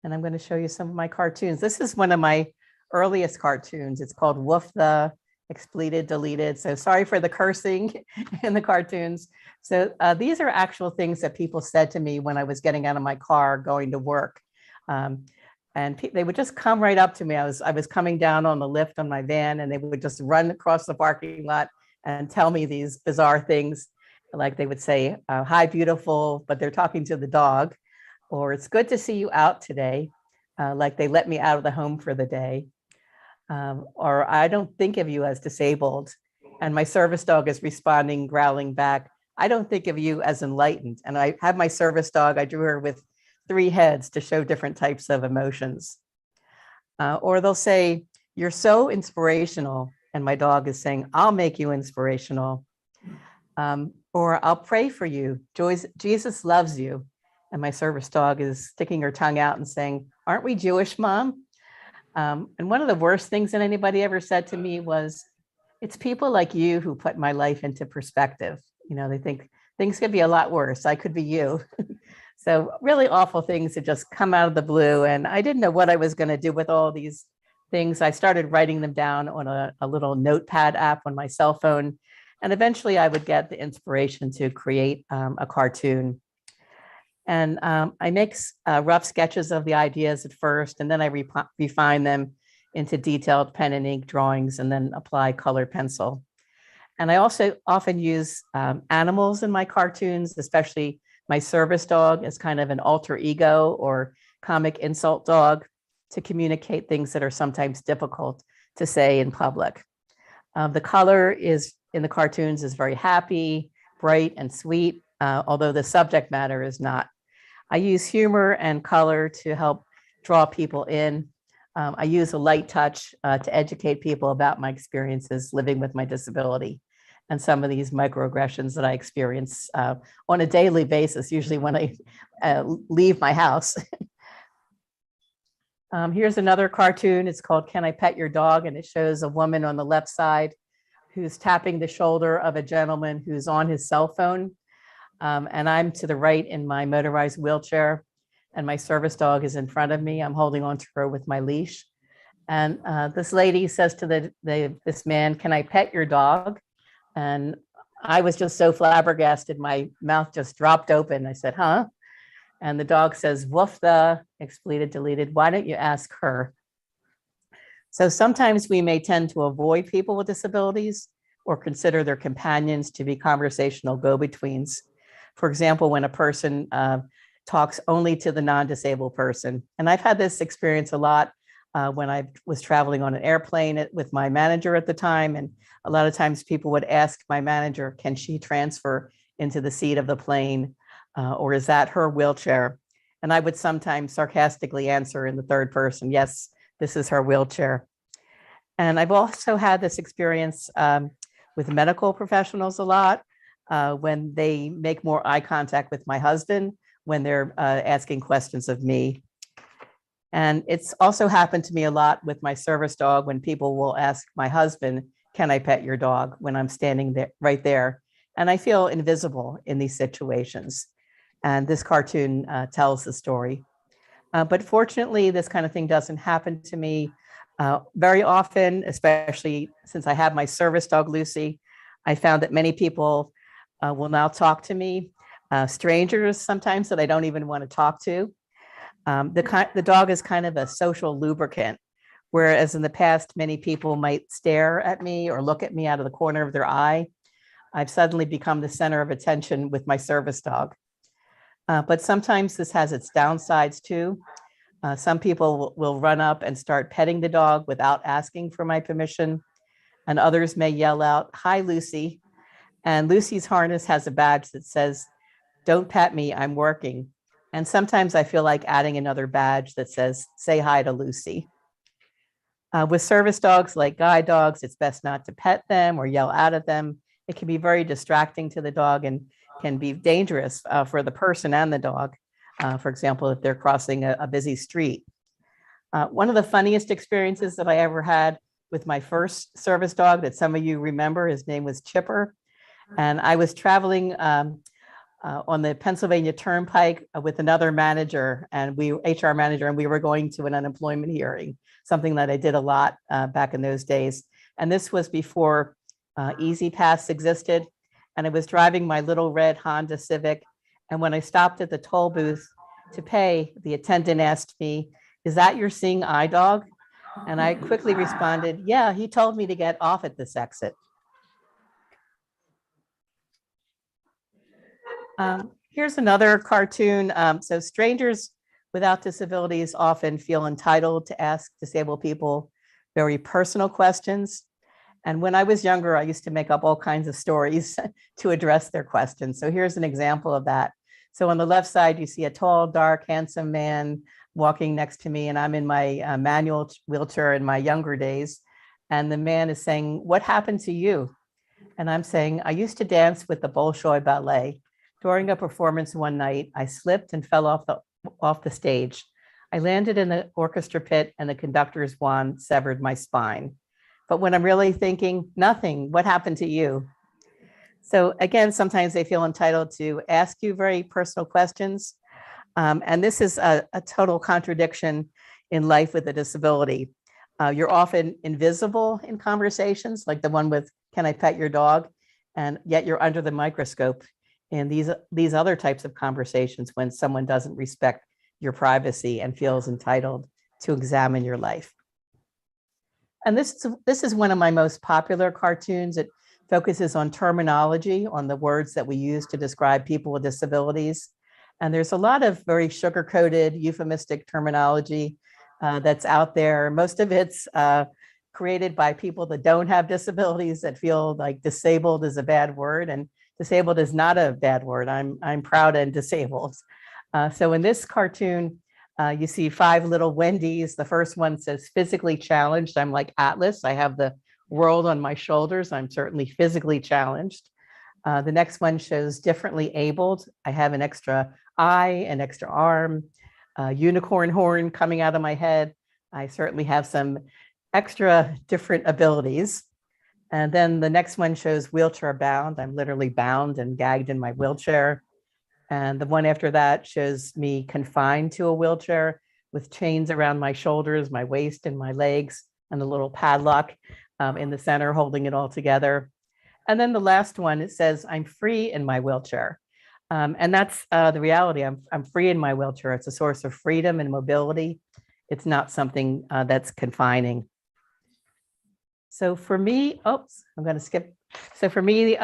And I'm going to show you some of my cartoons. This is one of my earliest cartoons. It's called Woof the Expleted Deleted. So sorry for the cursing in the cartoons. So these are actual things that people said to me when I was getting out of my car going to work. And they would just come right up to me. I was coming down on the lift on my van, and they would just run across the parking lot and tell me these bizarre things. Like they would say, "Hi, beautiful," but they're talking to the dog. Or, "It's good to see you out today," like they let me out of the home for the day. Or, "I don't think of you as disabled." And my service dog is responding, growling back, "I don't think of you as enlightened." And I have my service dog, I drew her with 3 heads to show different types of emotions. Or they'll say, "You're so inspirational." And my dog is saying, "I'll make you inspirational." Or, "I'll pray for you. Jesus loves you." And my service dog is sticking her tongue out and saying, "Aren't we Jewish, Mom?" And one of the worst things that anybody ever said to me was, "It's people like you who put my life into perspective." You know, they think things could be a lot worse. I could be you. So really awful things that just come out of the blue. And I didn't know what I was going to do with all these things. I started writing them down on a little notepad app on my cell phone. And eventually I would get the inspiration to create a cartoon. And I make rough sketches of the ideas at first, and then I refine them into detailed pen and ink drawings, and then apply colored pencil. And I also often use animals in my cartoons, especially my service dog as kind of an alter ego or comic insult dog, to communicate things that are sometimes difficult to say in public. The color is in the cartoons is very happy, bright, and sweet, although the subject matter is not. I use humor and color to help draw people in. I use a light touch to educate people about my experiences living with my disability and some of these microaggressions that I experience on a daily basis, usually when I leave my house. Here's another cartoon. It's called "Can I Pet Your Dog?" And it shows a woman on the left side who's tapping the shoulder of a gentleman who's on his cell phone. And I'm to the right in my motorized wheelchair, and my service dog is in front of me. I'm holding on to her with my leash. And this lady says to this man, "Can I pet your dog?" And I was just so flabbergasted, my mouth just dropped open. I said, "Huh?" And the dog says, "Woof the expleted deleted. Why don't you ask her?" So sometimes we may tend to avoid people with disabilities or consider their companions to be conversational go-betweens. For example, when a person talks only to the non-disabled person. And I've had this experience a lot when I was traveling on an airplane with my manager at the time. And a lot of times people would ask my manager, "Can she transfer into the seat of the plane? Or is that her wheelchair?" And I would sometimes sarcastically answer in the third person, "Yes, this is her wheelchair." And I've also had this experience with medical professionals a lot when they make more eye contact with my husband when they're asking questions of me. And it's also happened to me a lot with my service dog when people will ask my husband, "Can I pet your dog?" when I'm standing there, right there. And I feel invisible in these situations. And this cartoon tells the story. But fortunately, this kind of thing doesn't happen to me very often, especially since I have my service dog, Lucy. I found that many people will now talk to me, strangers sometimes that I don't even want to talk to. The dog is kind of a social lubricant, whereas in the past, many people might stare at me or look at me out of the corner of their eye. I've suddenly become the center of attention with my service dog. But sometimes this has its downsides too. Some people will run up and start petting the dog without asking for my permission. And others may yell out, "Hi, Lucy." And Lucy's harness has a badge that says, "Don't pet me, I'm working." And sometimes I feel like adding another badge that says, say hi to Lucy. With service dogs like guide dogs, it's best not to pet them or yell out at them. It can be very distracting to the dog and can be dangerous for the person and the dog. For example, if they're crossing a busy street. One of the funniest experiences that I ever had with my first service dog that some of you remember, his name was Chipper. And I was traveling on the Pennsylvania Turnpike with another manager and HR manager, and we were going to an unemployment hearing, something that I did a lot back in those days. And this was before Easy Pass existed. And I was driving my little red Honda Civic. And when I stopped at the toll booth to pay, the attendant asked me, "Is that your seeing eye dog?" And I quickly responded, "Yeah, he told me to get off at this exit." Here's another cartoon. So strangers without disabilities often feel entitled to ask disabled people very personal questions. And when I was younger, I used to make up all kinds of stories to address their questions. So here's an example of that. So on the left side, you see a tall, dark, handsome man walking next to me, and I'm in my manual wheelchair in my younger days. And the man is saying, "What happened to you?" And I'm saying, "I used to dance with the Bolshoi Ballet. During a performance one night, I slipped and fell off the stage. I landed in the orchestra pit and the conductor's wand severed my spine. But when I'm really thinking, nothing, what happened to you?" So again, sometimes they feel entitled to ask you very personal questions. And this is a total contradiction in life with a disability. You're often invisible in conversations, like the one with, "Can I pet your dog?" And yet you're under the microscope in these other types of conversations when someone doesn't respect your privacy and feels entitled to examine your life. And this is one of my most popular cartoons. It focuses on terminology, on the words that we use to describe people with disabilities. And there's a lot of very sugar-coated, euphemistic terminology that's out there. Most of it's created by people that don't have disabilities, that feel like disabled is a bad word, and disabled is not a bad word. I'm proud and disabled. So in this cartoon, you see 5 little Wendy's. The first one says physically challenged. I'm like Atlas. I have the world on my shoulders. I'm certainly physically challenged. The next one shows differently abled. I have an extra eye, an extra arm, a unicorn horn coming out of my head. I certainly have some extra different abilities. And then the next one shows wheelchair bound. I'm literally bound and gagged in my wheelchair. And the one after that shows me confined to a wheelchair with chains around my shoulders, my waist, and my legs, and a little padlock in the center holding it all together. And then the last one, it says, "I'm free in my wheelchair." And that's the reality. I'm free in my wheelchair. It's a source of freedom and mobility. It's not something that's confining. So for me, oops, I'm going to skip. So for me,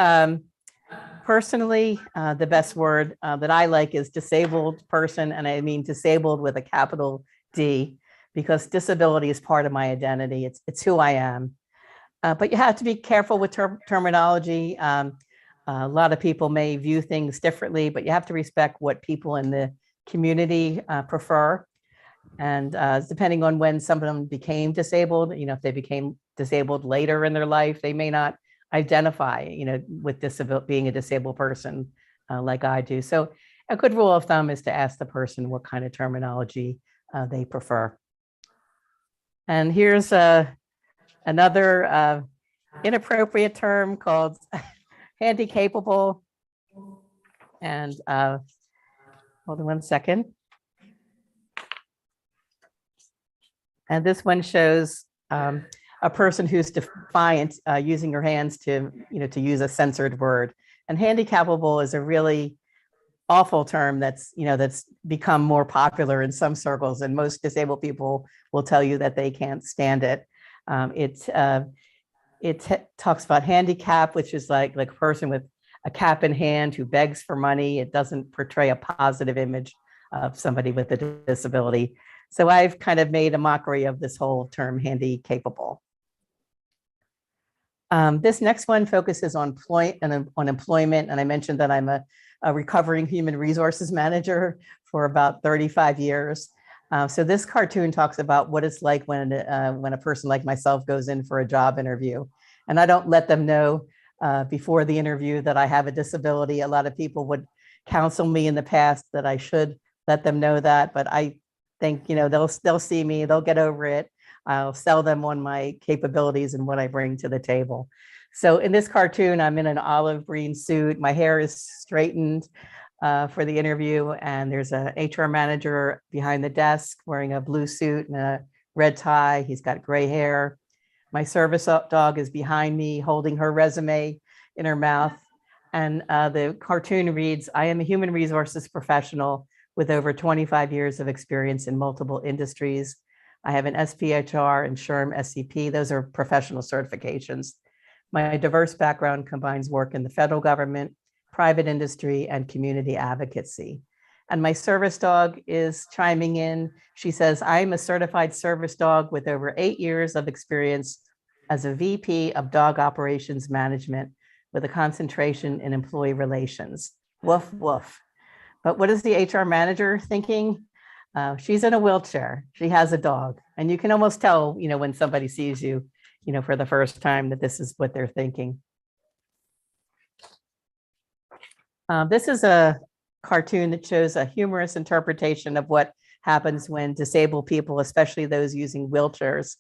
personally, the best word that I like is disabled person. And I mean disabled with a capital D, because disability is part of my identity. It's who I am. But you have to be careful with terminology. A lot of people may view things differently, but you have to respect what people in the community prefer. And depending on when someone became disabled, if they became disabled later in their life, they may not identify, with being a disabled person like I do. So a good rule of thumb is to ask the person what kind of terminology they prefer. And here's another inappropriate term called handy capable. And hold on one second. And this one shows a person who's defiant, using her hands to use a censored word. And handicapable is a really awful term that's become more popular in some circles, and most disabled people will tell you that they can't stand it. It talks about handicap, which is like a person with a cap in hand who begs for money. It doesn't portray a positive image of somebody with a disability. So I've kind of made a mockery of this whole term handy capable. This next one focuses on employment, and I mentioned that I'm a recovering human resources manager for about 35 years. So this cartoon talks about what it's like when a person like myself goes in for a job interview. And I don't let them know before the interview that I have a disability. A lot of people would counsel me in the past that I should let them know that, but I think, they'll see me, they'll get over it. I'll sell them on my capabilities and what I bring to the table. So in this cartoon, I'm in an olive green suit. My hair is straightened for the interview, and there's a HR manager behind the desk wearing a blue suit and a red tie. He's got gray hair. My service dog is behind me holding her resume in her mouth. And the cartoon reads, I am a human resources professional with over 25 years of experience in multiple industries. I have an SPHR and SHRM SCP. Those are professional certifications. My diverse background combines work in the federal government, private industry, and community advocacy. And my service dog is chiming in. She says, I'm a certified service dog with over 8 years of experience as a VP of dog operations management with a concentration in employee relations. Woof, woof. But what is the HR manager thinking? She's in a wheelchair. She has a dog. And you can almost tell, when somebody sees you, for the first time, that this is what they're thinking. This is a cartoon that shows a humorous interpretation of what happens when disabled people, especially those using wheelchairs,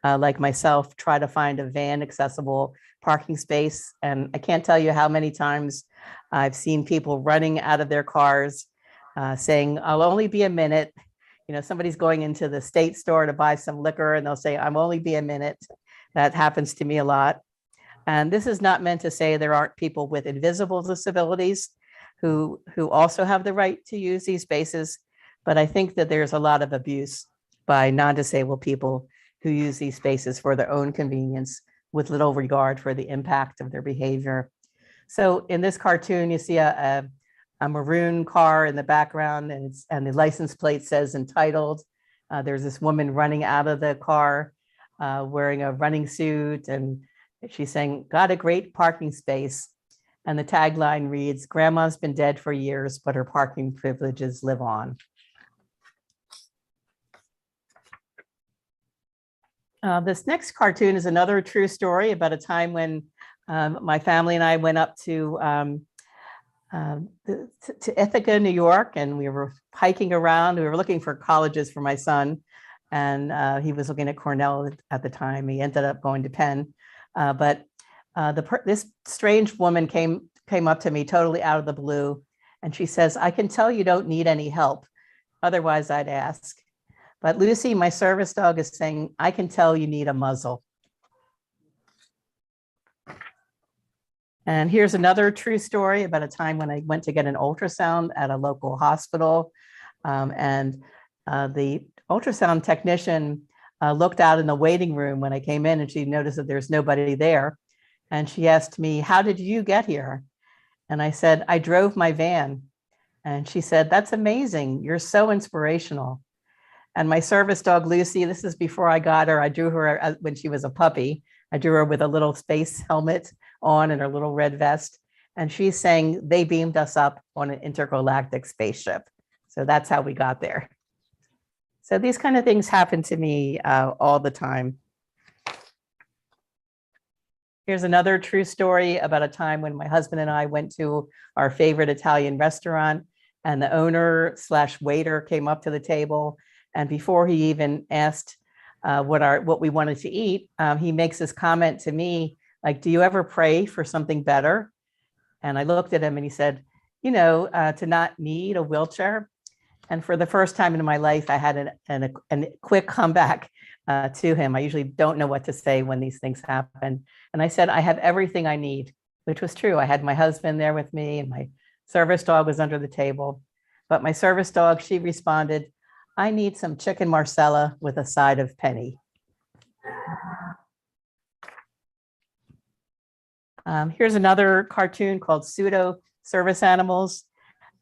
like myself, try to find a van accessible parking space. And I can't tell you how many times I've seen people running out of their cars saying, I'll only be a minute. Somebody's going into the state store to buy some liquor and they'll say, I'm only be a minute. That happens to me a lot. And this is not meant to say there aren't people with invisible disabilities who also have the right to use these spaces. But I think that there's a lot of abuse by non-disabled people who use these spaces for their own convenience with little regard for the impact of their behavior. So in this cartoon, you see a maroon car in the background, and the license plate says Entitled. There's this woman running out of the car wearing a running suit, and she's saying, got a great parking space. And the tagline reads, Grandma's been dead for years, but her parking privileges live on. This next cartoon is another true story about a time when my family and I went up to Ithaca, New York, and we were hiking around. We were looking for colleges for my son, and he was looking at Cornell at the time. He ended up going to Penn, but this strange woman came up to me totally out of the blue, and she says, I can tell you don't need any help. Otherwise, I'd ask. But Lucy, my service dog, is saying, I can tell you need a muzzle. And here's another true story about a time when I went to get an ultrasound at a local hospital. And the ultrasound technician looked out in the waiting room when I came in, and she noticed that there's nobody there. And she asked me, how did you get here? And I said, I drove my van. And she said, that's amazing. You're so inspirational. And my service dog, Lucy, this is before I got her. I drew her when she was a puppy. I drew her with a little space helmet on and her little red vest. And she's saying they beamed us up on an intergalactic spaceship. So that's how we got there. So these kind of things happen to me all the time. Here's another true story about a time when my husband and I went to our favorite Italian restaurant, and the owner / waiter came up to the table. And before he even asked what we wanted to eat, he makes this comment to me, like, do you ever pray for something better? And I looked at him and he said, to not need a wheelchair. And for the first time in my life, I had a quick comeback to him. I usually don't know what to say when these things happen. And I said, I have everything I need, which was true. I had my husband there with me, and my service dog was under the table. But my service dog, she responded, I need some chicken marsala with a side of penny. Here's another cartoon called Pseudo Service Animals.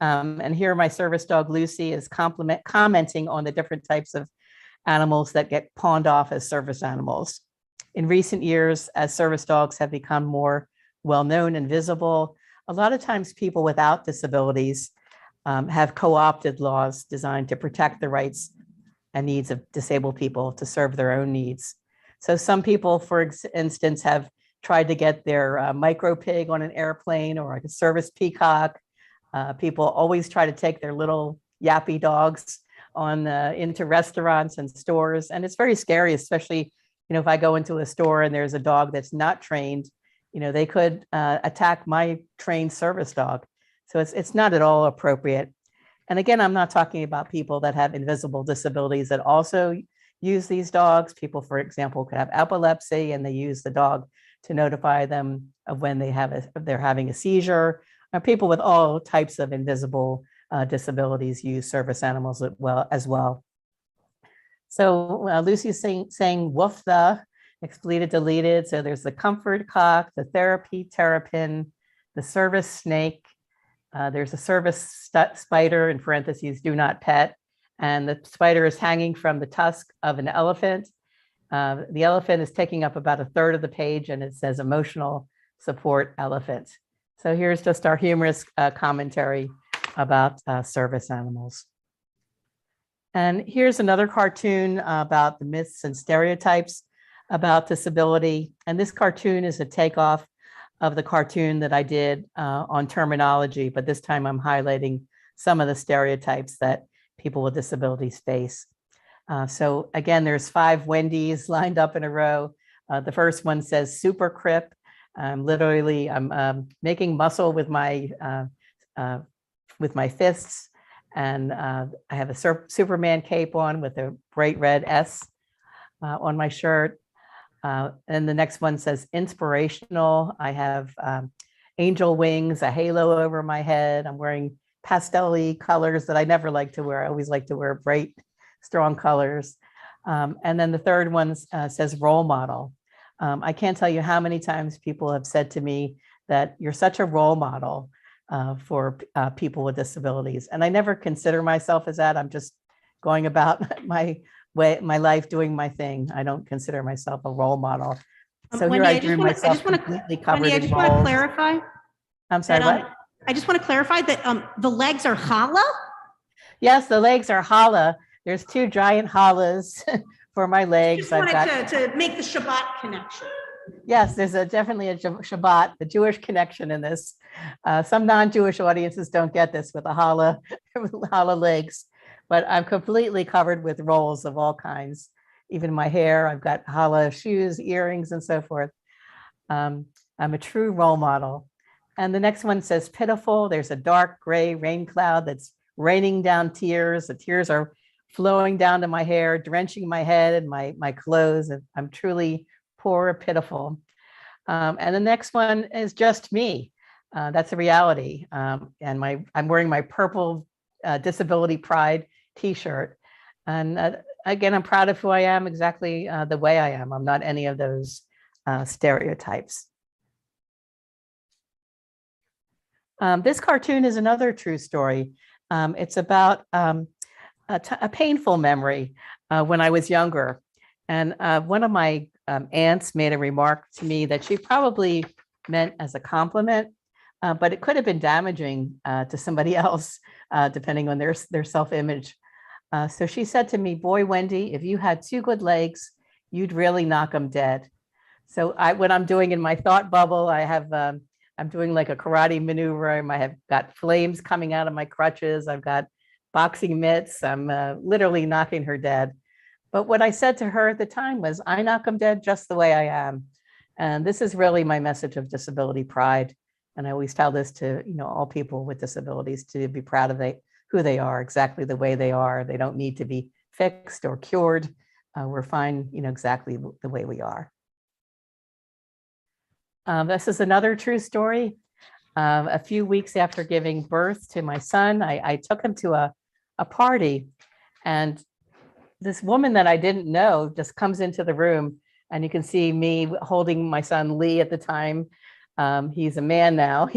And here my service dog, Lucy, is commenting on the different types of animals that get pawned off as service animals. In recent years, as service dogs have become more well-known and visible, a lot of times people without disabilities have co-opted laws designed to protect the rights and needs of disabled people to serve their own needs. So some people, for instance, have tried to get their micro pig on an airplane or like a service peacock. People always try to take their little yappy dogs on into restaurants and stores. And it's very scary, especially, if I go into a store and there's a dog that's not trained, they could attack my trained service dog. So it's not at all appropriate. And again, I'm not talking about people that have invisible disabilities that also use these dogs. People, for example, could have epilepsy and they use the dog to notify them of when they're having a seizure. People with all types of invisible disabilities use service animals as well. So Lucy's saying woof the, expleted, deleted. So there's the comfort cock, the therapy terrapin, the service snake. There's a service spider, in parentheses, do not pet. And the spider is hanging from the tusk of an elephant. The elephant is taking up about a third of the page and it says emotional support elephant. So here's just our humorous commentary about service animals. And here's another cartoon about the myths and stereotypes about disability. And this cartoon is a takeoff of the cartoon that I did on terminology, but this time I'm highlighting some of the stereotypes that people with disabilities face. So again, there's 5 Wendy's lined up in a row. The first one says super crip. Literally, I'm making muscle with my fists, and I have a Superman cape on with a bright red S on my shirt. And the next one says inspirational. I have angel wings, a halo over my head. I'm wearing pastel-y colors that I never like to wear. I always like to wear bright, strong colors. And then the third one says role model. I can't tell you how many times people have said to me that you're such a role model for people with disabilities. And I never consider myself as that. I'm just going about my life doing my thing. I don't consider myself a role model. So Wendy, here I drew myself completely covered Wendy, I in just want to balls. clarify. I'm sorry, that, what? I just want to clarify that the legs are hollow. Yes, the legs are challah. There's 2 giant challahs for my legs. Just wanted to make the Shabbat connection. Yes, there's definitely a Shabbat, the Jewish connection in this. Some non-Jewish audiences don't get this with the challah legs, but I'm completely covered with rolls of all kinds. Even my hair, I've got challah shoes, earrings, and so forth. I'm a true role model. And the next one says pitiful. There's a dark gray rain cloud that's raining down tears. The tears are flowing down to my hair, drenching my head and my clothes. And I'm truly poor, pitiful. And the next one is just me. That's a reality. And I'm wearing my purple Disability Pride t-shirt. And again, I'm proud of who I am, exactly the way I am. I'm not any of those stereotypes. This cartoon is another true story. It's about a painful memory when I was younger. And one of my aunts made a remark to me that she probably meant as a compliment, but it could have been damaging to somebody else, depending on their self-image. So she said to me, boy, Wendy, if you had 2 good legs, you'd really knock them dead. So when I'm doing in my thought bubble, I'm doing like a karate maneuver. I have got flames coming out of my crutches. I've got boxing mitts. I'm literally knocking her dead. But what I said to her at the time was, I knock them dead just the way I am. And this is really my message of disability pride. And I always tell this to all people with disabilities, to be proud of who they are, exactly the way they are. They don't need to be fixed or cured. We're fine, exactly the way we are. This is another true story. A few weeks after giving birth to my son, I took him to a party, and this woman that I didn't know just comes into the room, and you can see me holding my son Lee at the time. He's a man now.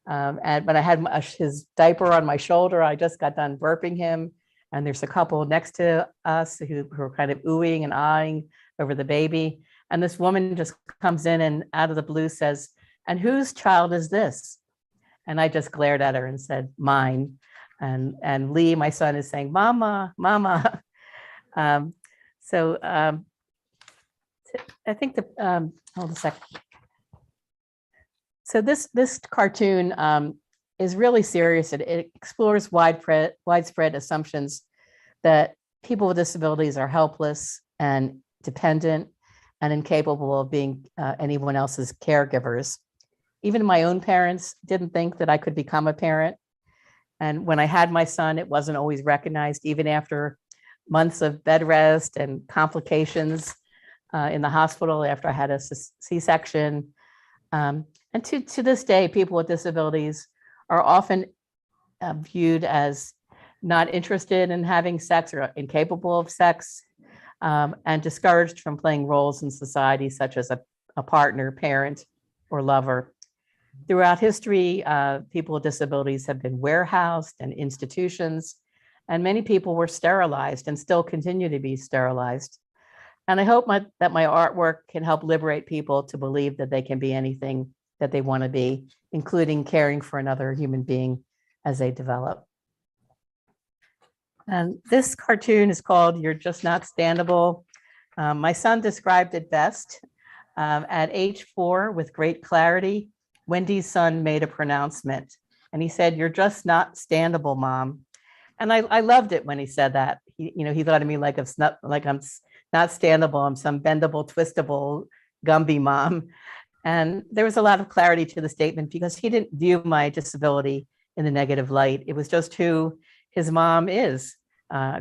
But I had his diaper on my shoulder. I just got done burping him, and there's a couple next to us who are kind of oohing and eyeing over the baby. And this woman just comes in and out of the blue says, "And whose child is this?" And I just glared at her and said, "Mine." And Lee, my son, is saying, "Mama, Mama." I think hold a second. So this cartoon is really serious. It explores widespread assumptions that people with disabilities are helpless and dependent and incapable of being anyone else's caregivers. Even my own parents didn't think that I could become a parent. And when I had my son, it wasn't always recognized, even after months of bed rest and complications in the hospital after I had a C-section. And to this day, people with disabilities are often viewed as not interested in having sex or incapable of sex, and discouraged from playing roles in society, such as a partner, parent, or lover. Throughout history, people with disabilities have been warehoused in institutions, and many people were sterilized and still continue to be sterilized. And I hope that my artwork can help liberate people to believe that they can be anything that they want to be, including caring for another human being as they develop. And this cartoon is called "You're Just Not Standable." My son described it best. At age 4, with great clarity, Wendy's son made a pronouncement, and he said, "You're just not standable, Mom." And I loved it when he said that. He thought of me like I'm not standable. I'm some bendable, twistable, Gumby mom. And there was a lot of clarity to the statement because he didn't view my disability in the negative light. It was just who his mom is.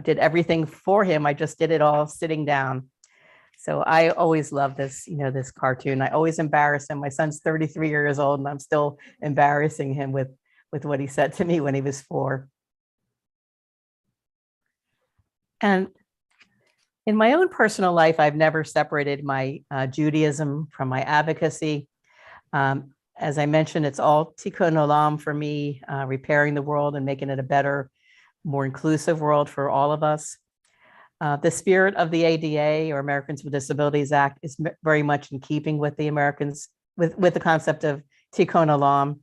Did everything for him. I just did it all sitting down. So I always love this, this cartoon. I always embarrass him. My son's 33 years old, and I'm still embarrassing him with what he said to me when he was 4. And in my own personal life, I've never separated my Judaism from my advocacy. As I mentioned, it's all tikkun olam for me, repairing the world and making it a better, more inclusive world for all of us. The spirit of the ADA, or Americans with Disabilities Act, is very much in keeping with the with the concept of tikkun olam,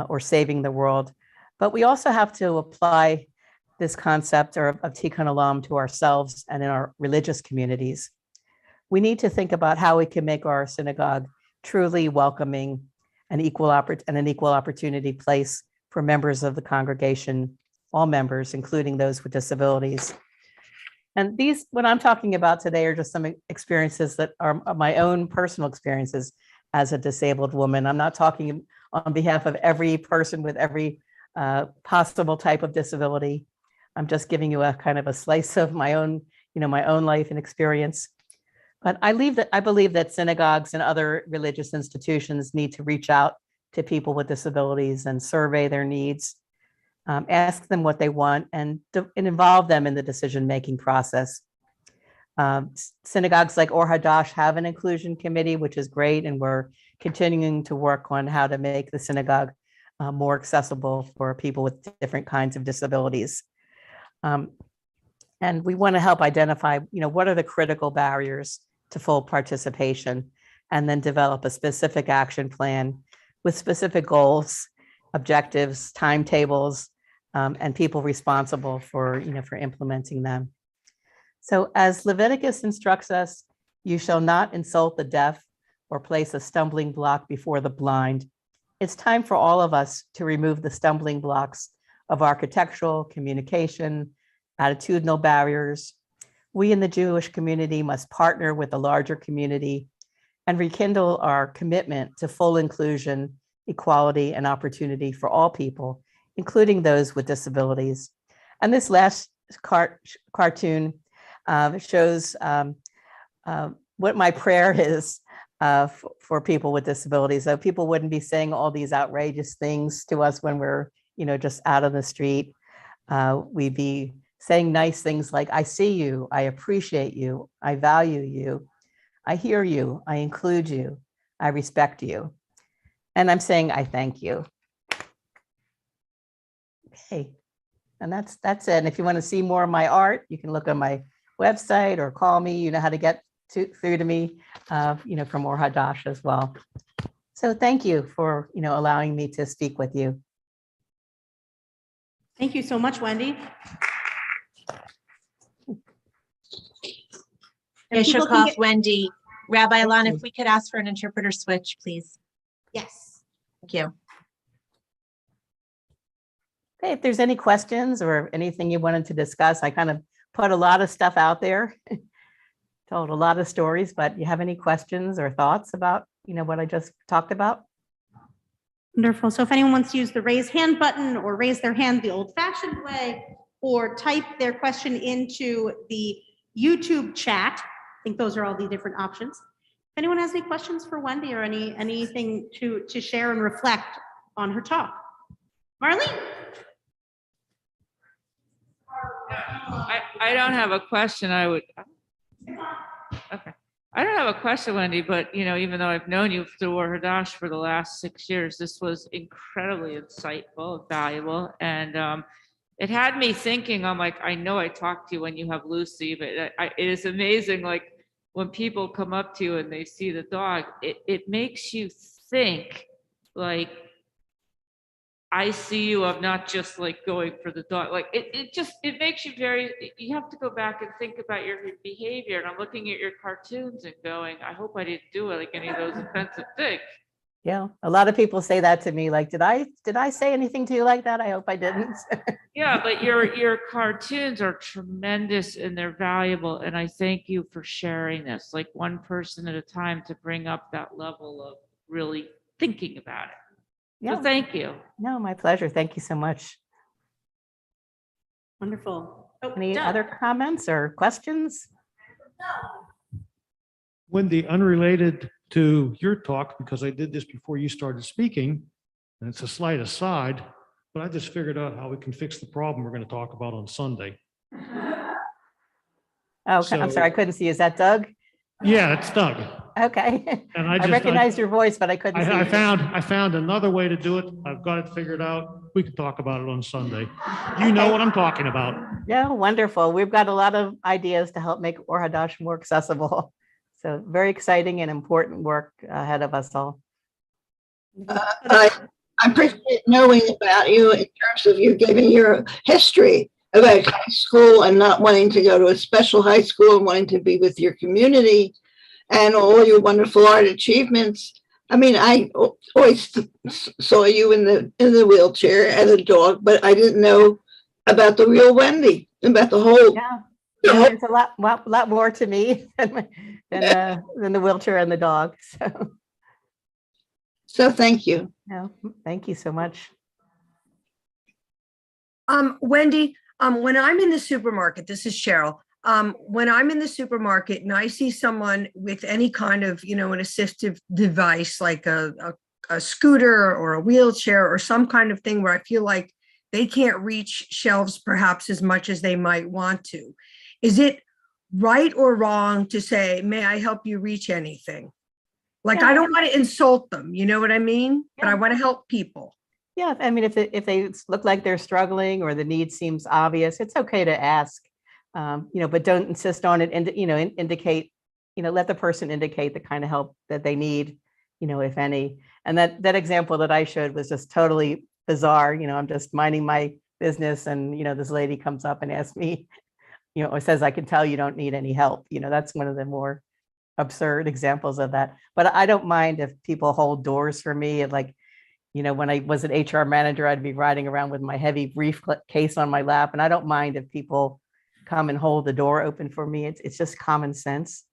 or saving the world. But we also have to apply this concept of tikkun olam to ourselves and in our religious communities. We need to think about how we can make our synagogue truly welcoming and an equal opportunity place for members of the congregation, all members, including those with disabilities. And what I'm talking about today are just some experiences that are my own personal experiences as a disabled woman. I'm not talking on behalf of every person with every possible type of disability. I'm just giving you a kind of a slice of my own life and experience. But I believe that synagogues and other religious institutions need to reach out to people with disabilities and survey their needs, ask them what they want, and involve them in the decision-making process. Synagogues like Or Hadash have an inclusion committee, which is great, and we're continuing to work on how to make the synagogue more accessible for people with different kinds of disabilities. And we want to help identify, what are the critical barriers to full participation, and then develop a specific action plan with specific goals, objectives, timetables, and people responsible for implementing them. So as Leviticus instructs us, you shall not insult the deaf or place a stumbling block before the blind. It's time for all of us to remove the stumbling blocks of architectural, communication, attitudinal barriers. We in the Jewish community must partner with the larger community and rekindle our commitment to full inclusion, equality, and opportunity for all people, including those with disabilities. And this last cartoon shows what my prayer is for people with disabilities, so people wouldn't be saying all these outrageous things to us when we're just out on the street. We'd be saying nice things like, "I see you, I appreciate you, I value you, I hear you, I include you, I respect you." And I'm saying, "I thank you." Okay, and that's it. And if you want to see more of my art, you can look on my website or call me. You know how to get through to me, from Or Hadash as well. So thank you for allowing me to speak with you. Thank you so much, Wendy. And people can Yeshikoff, get- Wendy, Rabbi Thank Alanna, you. if we could ask for an interpreter switch, please. Yes. Thank you. Okay, if there's any questions or anything you wanted to discuss, I kind of put a lot of stuff out there, told a lot of stories, but you have any questions or thoughts about, what I just talked about? Wonderful. So if anyone wants to use the raise hand button or raise their hand the old fashioned way, or type their question into the YouTube chat, I think those are all the different options. If anyone has any questions for Wendy or anything to share and reflect on her talk. Marlene? I don't have a question. Okay. I don't have a question, Wendy, but even though I've known you through Hadash for the last 6 years, this was incredibly insightful, valuable, and it had me thinking. I'm like, I know I talked to you when you have Lucy, but it is amazing. Like when people come up to you and they see the dog, it makes you think. Like, I see you of not just like going for the dog. Like it makes you you have to go back and think about your behavior. And I'm looking at your cartoons and going, I hope I didn't do like any of those offensive things. Yeah, a lot of people say that to me, like, did I say anything to you like that? I hope I didn't. Yeah, but your cartoons are tremendous and they're valuable. And I thank you for sharing this, like one person at a time, to bring up that level of really thinking about it. Yeah. So thank you. No, my pleasure. Thank you so much. Wonderful. Any Doug. other comments or questions? Wendy, unrelated to your talk, because I did this before you started speaking, and it's a slight aside, but I just figured out how we can fix the problem we're going to talk about on Sunday. Oh, okay. I'm So- sorry, I couldn't see. Is that Doug? Yeah, it's Doug. Okay. And I recognized your voice, but I couldn't see. I you. found another way to do it. I've got it figured out. We can talk about it on Sunday. You know what I'm talking about. Yeah, wonderful. We've got a lot of ideas to help make Or Hadash more accessible. So very exciting and important work ahead of us all. I appreciate knowing about you in terms of you giving your history about high school and not wanting to go to a special high school and wanting to be with your community and all your wonderful art achievements. I mean, I always saw you in the wheelchair as a dog, but I didn't know about the real Wendy, about the whole. Yeah, there's a lot more to me than the wheelchair and the dog. So thank you. No, thank you so much. Wendy, when I'm in the supermarket, this is Cheryl. When I'm in the supermarket and I see someone with any kind of, an assistive device, like a scooter or a wheelchair or some kind of thing where I feel like they can't reach shelves perhaps as much as they might want to, is it right or wrong to say, may I help you reach anything? Like, Yeah. I don't want to insult them, you know what I mean? But Yeah. I want to help people. Yeah, I mean, if they look like they're struggling or the need seems obvious, it's okay to ask, but don't insist on it. And indicate, let the person indicate the kind of help that they need, if any. And that example that I showed was just totally bizarre. I'm just minding my business, and this lady comes up and asks me, or says, "I can tell you don't need any help." That's one of the more absurd examples of that. But I don't mind if people hold doors for me. Like, when I was an HR manager, I'd be riding around with my heavy briefcase on my lap, and I don't mind if people come and hold the door open for me. It's just common sense,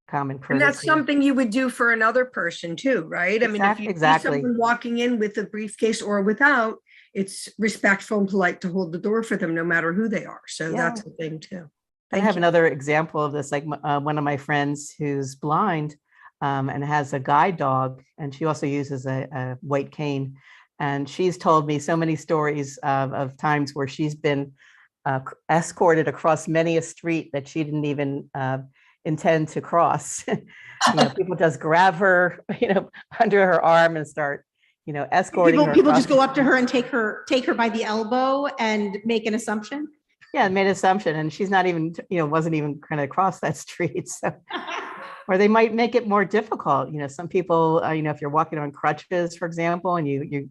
common courtesy. And that's something you would do for another person too, right? I mean, if you see someone walking in with a briefcase or without, it's respectful and polite to hold the door for them, no matter who they are. So that's the thing too. I have another example of this, like one of my friends who's blind and has a guide dog, and she also uses a white cane. And she's told me so many stories of times where she's been escorted across many a street that she didn't even intend to cross. People just grab her, under her arm and start, escorting her. People just go up to her and take her by the elbow and make an assumption. Yeah, made an assumption, and she's not even, wasn't even going to cross that street. So, or they might make it more difficult. Some people, if you're walking on crutches, for example, and you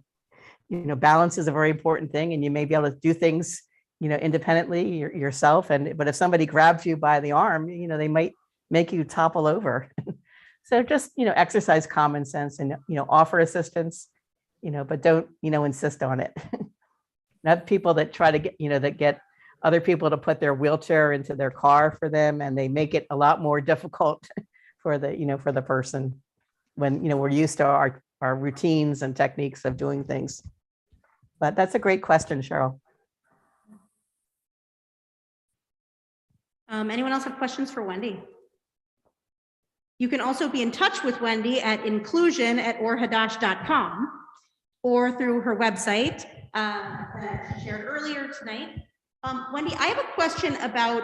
balance is a very important thing, and you may be able to do things, independently yourself. But if somebody grabs you by the arm, they might make you topple over. So just, exercise common sense and, offer assistance, but don't, insist on it. Not people that try to get, that get other people to put their wheelchair into their car for them, and they make it a lot more difficult for the, for the person when, we're used to our routines and techniques of doing things. But that's a great question, Cheryl. Anyone else have questions for Wendy? You can also be in touch with Wendy at inclusion@orhadash.com or through her website that she shared earlier tonight. Wendy, I have a question about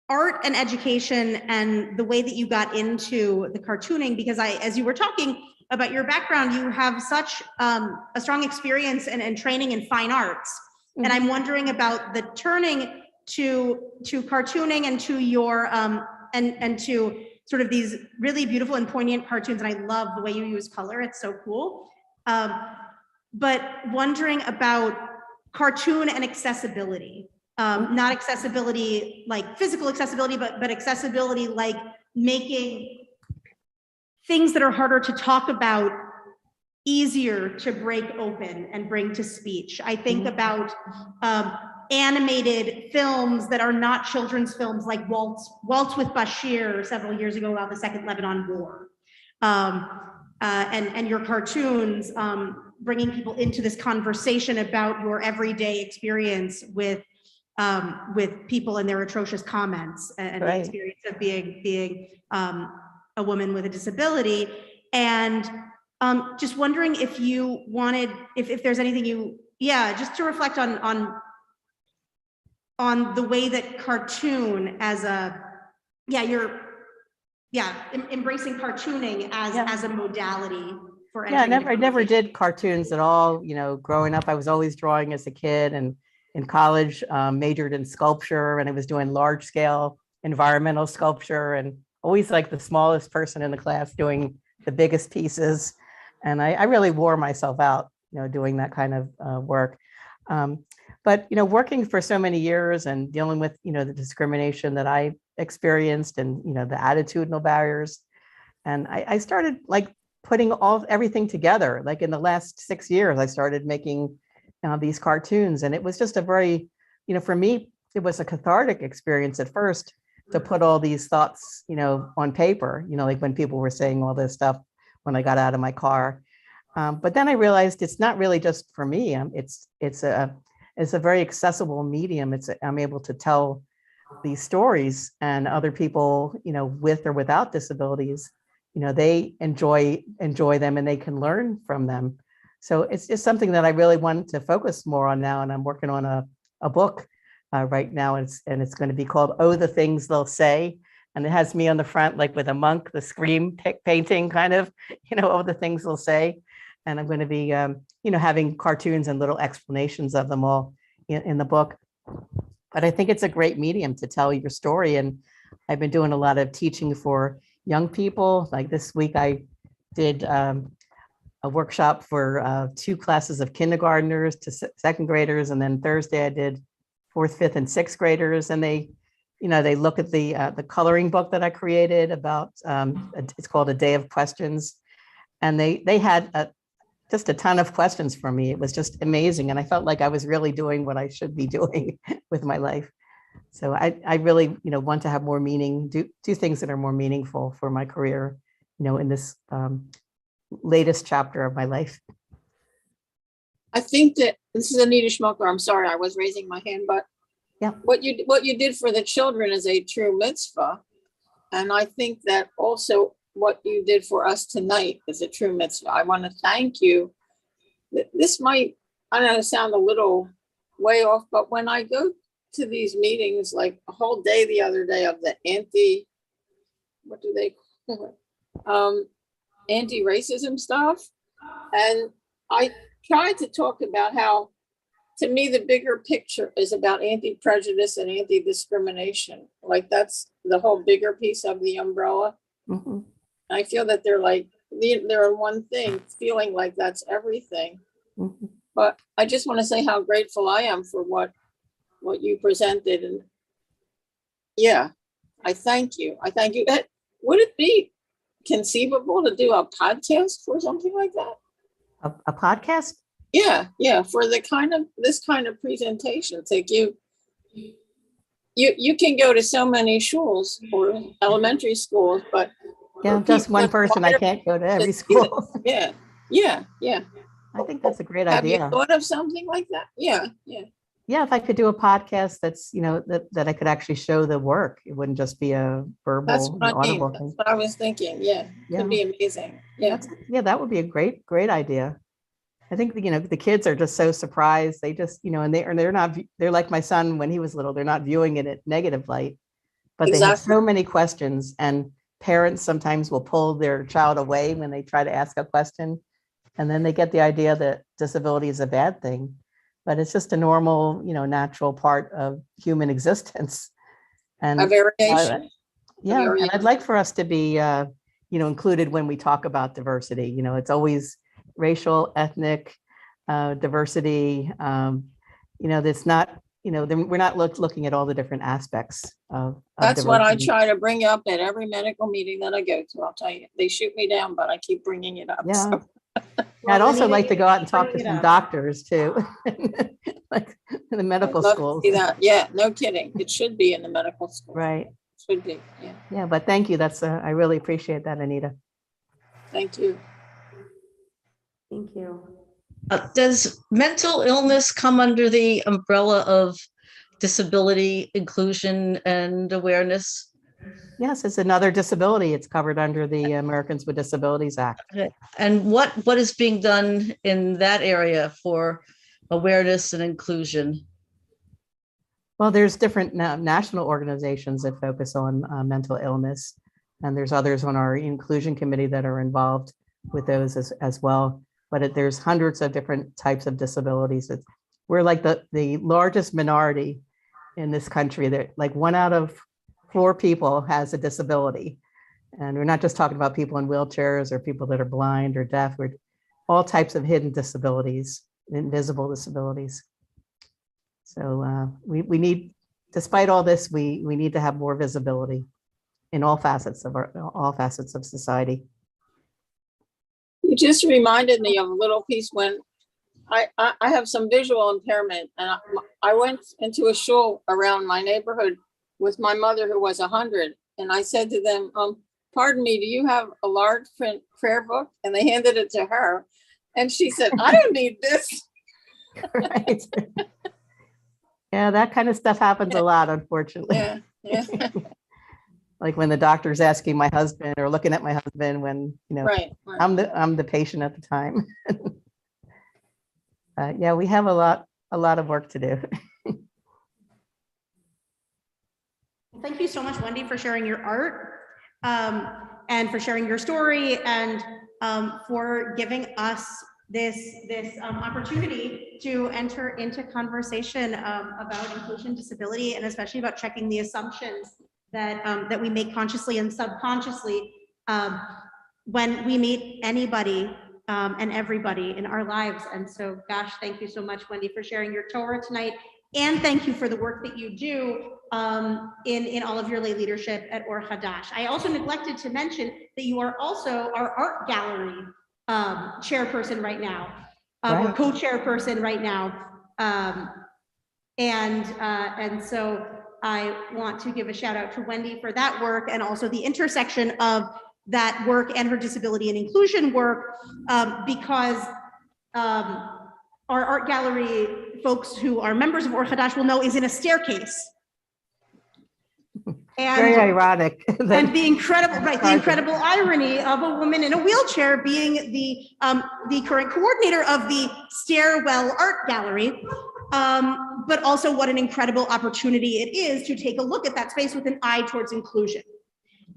art and education and the way that you got into the cartooning, because as you were talking about your background, you have such a strong experience and training in fine arts. Mm-hmm. And I'm wondering about the turning to cartooning and to your and to sort of these really beautiful and poignant cartoons. And I love the way you use color. It's so cool. But wondering about cartoon and accessibility. Not accessibility like physical accessibility, but accessibility like making things that are harder to talk about easier to break open and bring to speech. I think about animated films that are not children's films, like Waltz with Bashir several years ago about the Second Lebanon War, and your cartoons, bringing people into this conversation about your everyday experience with people and their atrocious comments and the experience of being a woman with a disability. And just wondering if you wanted, if there's anything just to reflect on the way that cartoon as embracing cartooning as a modality for I never did cartoons at all. Growing up, I was always drawing as a kid, and in college, majored in sculpture, and I was doing large scale environmental sculpture, and always like the smallest person in the class doing the biggest pieces. And I really wore myself out, doing that kind of work. But, working for so many years and dealing with, the discrimination that I experienced and, the attitudinal barriers. And I started like putting everything together. Like in the last 6 years, I started making these cartoons. And it was just a very, for me, it was a cathartic experience at first to put all these thoughts, on paper, like when people were saying all this stuff when I got out of my car. But then I realized it's not really just for me. It's a very accessible medium. I'm able to tell these stories, and other people, with or without disabilities, they enjoy them and they can learn from them. So it's just something that I really want to focus more on now. And I'm working on a book right now. And it's going to be called "Oh, the Things They'll Say." And it has me on the front, like with a monk, the scream painting kind of, "Oh, the things they'll say." And I'm going to be, having cartoons and little explanations of them all in the book. But I think it's a great medium to tell your story. And I've been doing a lot of teaching for young people. Like this week, I did a workshop for 2 classes of kindergartners to second graders. And then Thursday, I did 4th, 5th, and 6th graders. And they look at the coloring book that I created about, it's called A Day of Questions. And they had just a ton of questions for me. It was just amazing. And I felt like I was really doing what I should be doing with my life. So I really, want to have more meaning, do things that are more meaningful for my career, in this latest chapter of my life. I think that this is Anita Schmoker. I'm sorry, I was raising my hand, but yeah, what you did for the children is a true mitzvah. And I think that also what you did for us tonight is a true mitzvah. I want to thank you. This might, I don't know, sound a little way off, but when I go to these meetings, like a whole day the other day of the anti-racism stuff, and I tried to talk about how, to me, the bigger picture is about anti-prejudice and anti-discrimination. Like that's the whole bigger piece of the umbrella. Mm-hmm. I feel that they're like they're in one thing, feeling like that's everything. Mhm. But I just want to say how grateful I am for what you presented. And yeah, I thank you. I thank you. Would it be conceivable to do a podcast for something like that? A podcast? Yeah, for this kind of presentation to give. You can go to so many schools or elementary schools, but Yeah, just one person. I can't go to every school. Yeah. I think that's a great Have you idea. thought of something like that? Yeah. Yeah, if I could do a podcast that's, that I could actually show the work, it wouldn't just be a verbal, That's what I mean. audible That's thing. what I was thinking. Yeah, Yeah. could be amazing. Yeah. Yeah, that would be a great idea. I think, the kids are just so surprised. They just, and they're like my son when he was little, they're not viewing it at negative light, but they have Exactly. so many questions, and parents sometimes will pull their child away when they try to ask a question. And then they get the idea that disability is a bad thing, but it's just a normal, natural part of human existence. And A variation. yeah, and I'd like for us to be, included when we talk about diversity. It's always racial, ethnic diversity. That's not, we're not looking at all the different aspects of That's what I diversity. try to bring up at every medical meeting that I go to. I'll tell you, they shoot me down, but I keep bringing it up. Yeah. So. I'd also Anita, like to go out and talk to bring it some up. doctors too, like in the medical I'd love to schools. see that. Yeah, no kidding. It should be in the medical school. Right. Should be. Yeah. Yeah, but thank you. I really appreciate that, Anita. Thank you. Thank you. Does mental illness come under the umbrella of disability inclusion and awareness? Yes, it's another disability. It's covered under the Americans with Disabilities Act. Okay. And what is being done in that area for awareness and inclusion? Well, there's different national organizations that focus on mental illness, and there's others on our inclusion committee that are involved with those as well. But there's hundreds of different types of disabilities. We're like the largest minority in this country. That like 1 out of 4 people has a disability, and we're not just talking about people in wheelchairs or people that are blind or deaf. We're all types of hidden disabilities, invisible disabilities. So we need, despite all this, we need to have more visibility in all facets of society. You just reminded me of a little piece when I have some visual impairment, and I went into a shul around my neighborhood with my mother who was 100, and I said to them, pardon me, do you have a large print prayer book? And they handed it to her, and she said, I don't need this. Right. Yeah, that kind of stuff happens a lot, unfortunately. Yeah. Like when the doctor's asking my husband or looking at my husband when, Right. I'm the patient at the time. Yeah, we have a lot of work to do. Thank you so much, Wendy, for sharing your art and for sharing your story and for giving us this opportunity to enter into conversation about inclusion, disability, and especially about checking the assumptions that we make consciously and subconsciously when we meet anybody and everybody in our lives. And so, gosh, thank you so much, Wendy, for sharing your Torah tonight. And thank you for the work that you do in all of your lay leadership at Or Hadash. I also neglected to mention that you are also our art gallery chairperson right now, or co-chairperson right now. And so I want to give a shout out to Wendy for that work, and also the intersection of that work and her disability and inclusion work, because our art gallery folks who are members of Or Hadash will know is in a staircase. And, very ironic. And the incredible irony of a woman in a wheelchair being the current coordinator of the Stairwell Art Gallery, but also what an incredible opportunity it is to take a look at that space with an eye towards inclusion.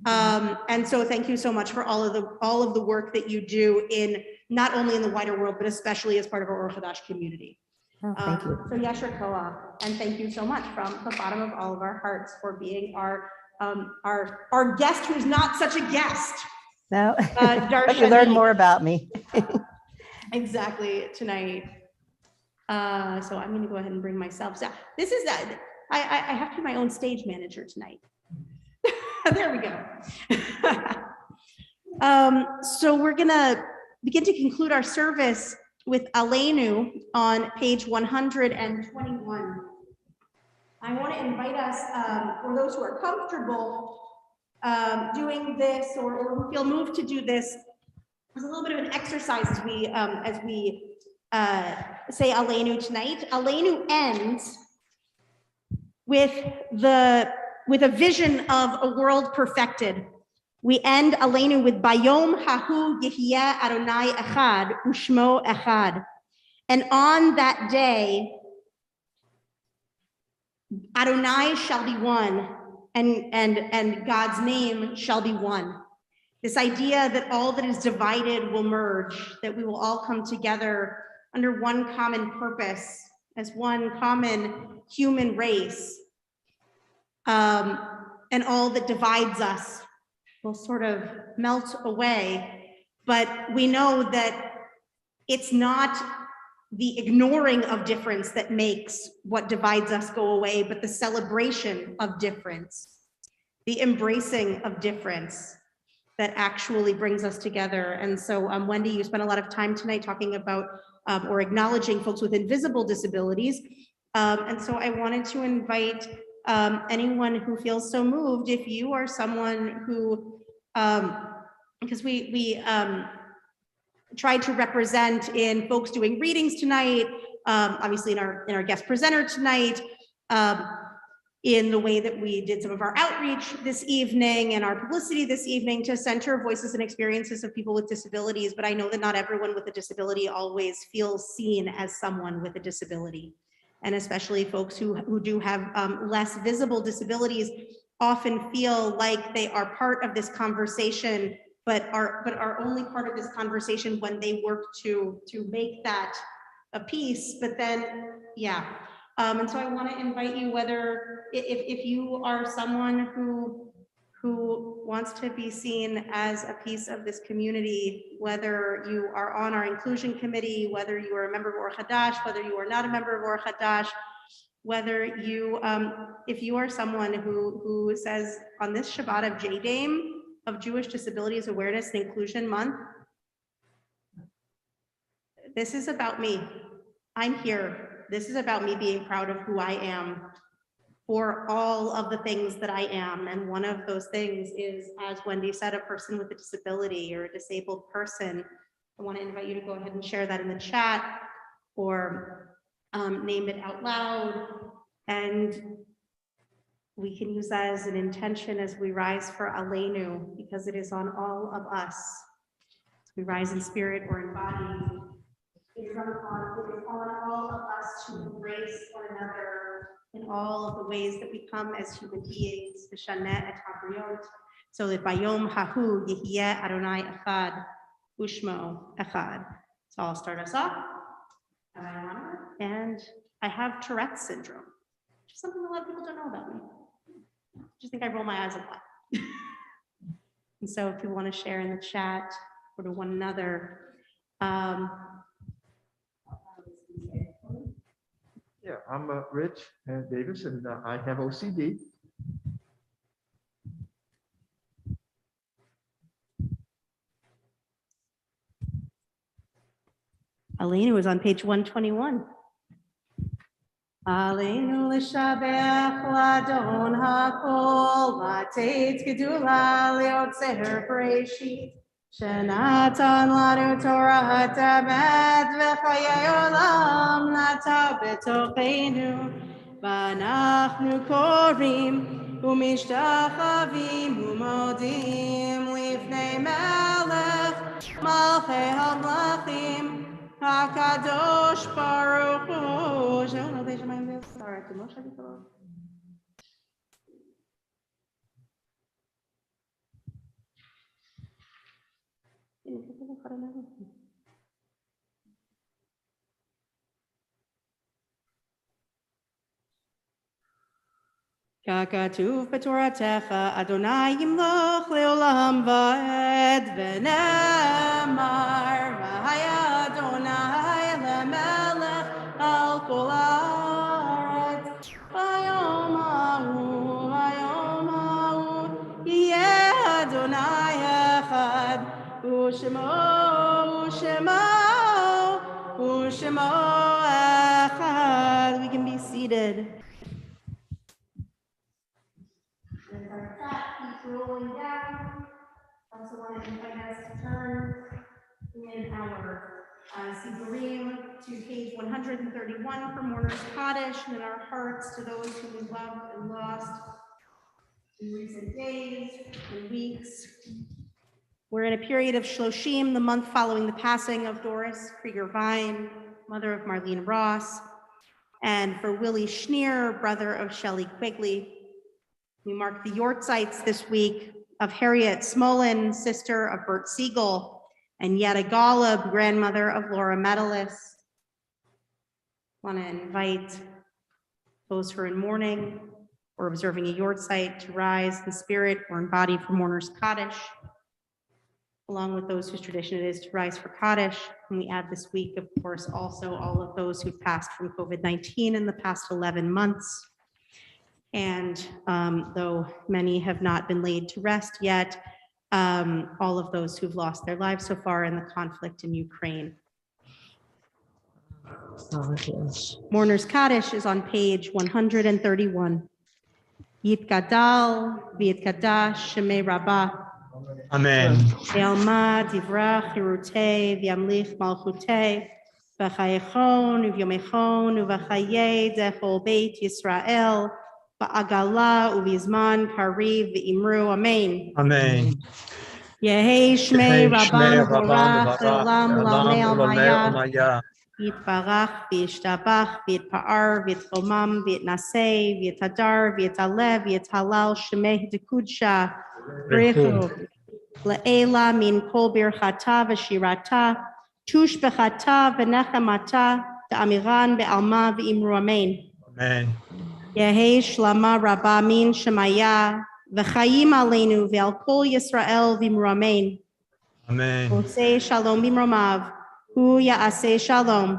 And so thank you so much for all of the work that you do in not only in the wider world, but especially as part of our Or Hadash community. Oh, thank you. So Yasher Koach, and thank you so much from the bottom of all of our hearts for being our guest who's not such a guest. No, but you Darshani. learn more about me. Exactly tonight. So I'm going to go ahead and bring myself. So this is that I have to be my own stage manager tonight. There we go. So we're going to begin to conclude our service with Alanna on page 121. I want to invite us, for those who are comfortable doing this or who feel moved to do this, there's a little bit of an exercise as we say Alanna tonight. Alanna ends with a vision of a world perfected. We end Alanna with Bayom Hahu Yehiya Adonai Echad Ushmo Echad. And on that day, Adonai shall be one, and God's name shall be one. This idea that all that is divided will merge, that we will all come together under one common purpose, as one common human race. And all that divides us will sort of melt away. But we know that it's not the ignoring of difference that makes what divides us go away, but the celebration of difference, the embracing of difference that actually brings us together. And so, Wendy, you spent a lot of time tonight talking about or acknowledging folks with invisible disabilities. And so I wanted to invite anyone who feels so moved, if you are someone who, because we tried to represent in folks doing readings tonight, obviously in our guest presenter tonight, in the way that we did some of our outreach this evening and our publicity this evening to center voices and experiences of people with disabilities. But I know that not everyone with a disability always feels seen as someone with a disability. And especially folks who do have less visible disabilities often feel like they are part of this conversation, but are only part of this conversation when they work to make that a piece. But then, yeah. And so I want to invite you, whether if you are someone who wants to be seen as a piece of this community, whether you are on our inclusion committee, whether you are a member of Or Hadash, whether you are not a member of Or Hadash, whether you, if you are someone who says on this Shabbat of JDAIM, of Jewish Disabilities Awareness and Inclusion Month, this is about me. I'm here. This is about me being proud of who I am for all of the things that I am. And one of those things is, as Wendy said, a person with a disability or a disabled person. I want to invite you to go ahead and share that in the chat or name it out loud. And we can use that as an intention as we rise for Alanna, because it is on all of us. We rise in spirit or in body. It is on all of us to embrace one another in all of the ways that we come as human beings, so that Bayom Hahu Yehiya Adonai Echad Ushmo Echad. So I'll start us off. And I have Tourette's syndrome, which is something a lot of people don't know about me. I just think I roll my eyes a lot. And so if you want to share in the chat or to one another, Yeah, I'm Rich Davis, and I have OCD. Alanna was on page 121. Aleinu l'shabech l'adon hakol, v'teitz gedula liotzer b'reishit, shenatan lanu Torah ha'temet v'chayei olam nata b'tocheinu, v'anachnu korim u'mishtachavim u'modim lifnei melech malchei hamlachim HaKadosh Baruch Hu. ככתוב בתורתך, אדוני ימלוך לעולם ועד, ונאמר, והיה אדוני למלך על כל הארץ. ביום ההוא, יהיה אדוני אחד, ושמו אחד. We can be seated. As our chat keeps rolling down, I also want to invite us to turn in our Sibburim to page 131 for Mourner's Kaddish, and in our hearts to those who we loved and lost in recent days and weeks. We're in a period of Shloshim, the month following the passing of Doris Krieger-Vine, mother of Marlene Ross, and for Willie Schneer, brother of Shelley Quigley. We mark the Yortzites this week of Harriet Smolin, sister of Bert Siegel, and Yetta Golub, grandmother of Laura Medalis. I want to invite those who are in mourning or observing a Yortzite to rise in spirit or in body for Mourner's Kaddish, along with those whose tradition it is to rise for Kaddish. And we add this week, of course, also all of those who've passed from COVID-19 in the past 11 months. And though many have not been laid to rest yet, all of those who've lost their lives so far in the conflict in Ukraine. Mourner's Kaddish is on page 131. Yitgadal v'yitkadash shemei Rabbi. Amen. Ve'alma divrach hirutei v'yamlich malchutei v'chayechon u'vyomechon u'v'chayei dechol beit Yisrael ba'agala u'vizman kariv v'imru. Amen. Amen. Yehei shmei Rabban v'orach le'olam u'lalmei almaya. Yitbarach v'yishtabach v'yitpa'ar v'yitchomam v'yitnasei v'yitadar v'yitalev v'yithalal shemei dekudsha brichu le'ela min kol birchata v'shirata tush bechata v'nechamata ta'amiran be'alma v'imru. Amen. Amen. Yehei shlama rabba min shemaya v'chayim aleinu ve'al kol Yisrael v'imru. Amen. Amen. Osei shalom b'imromav. Hu ya'aseh shalom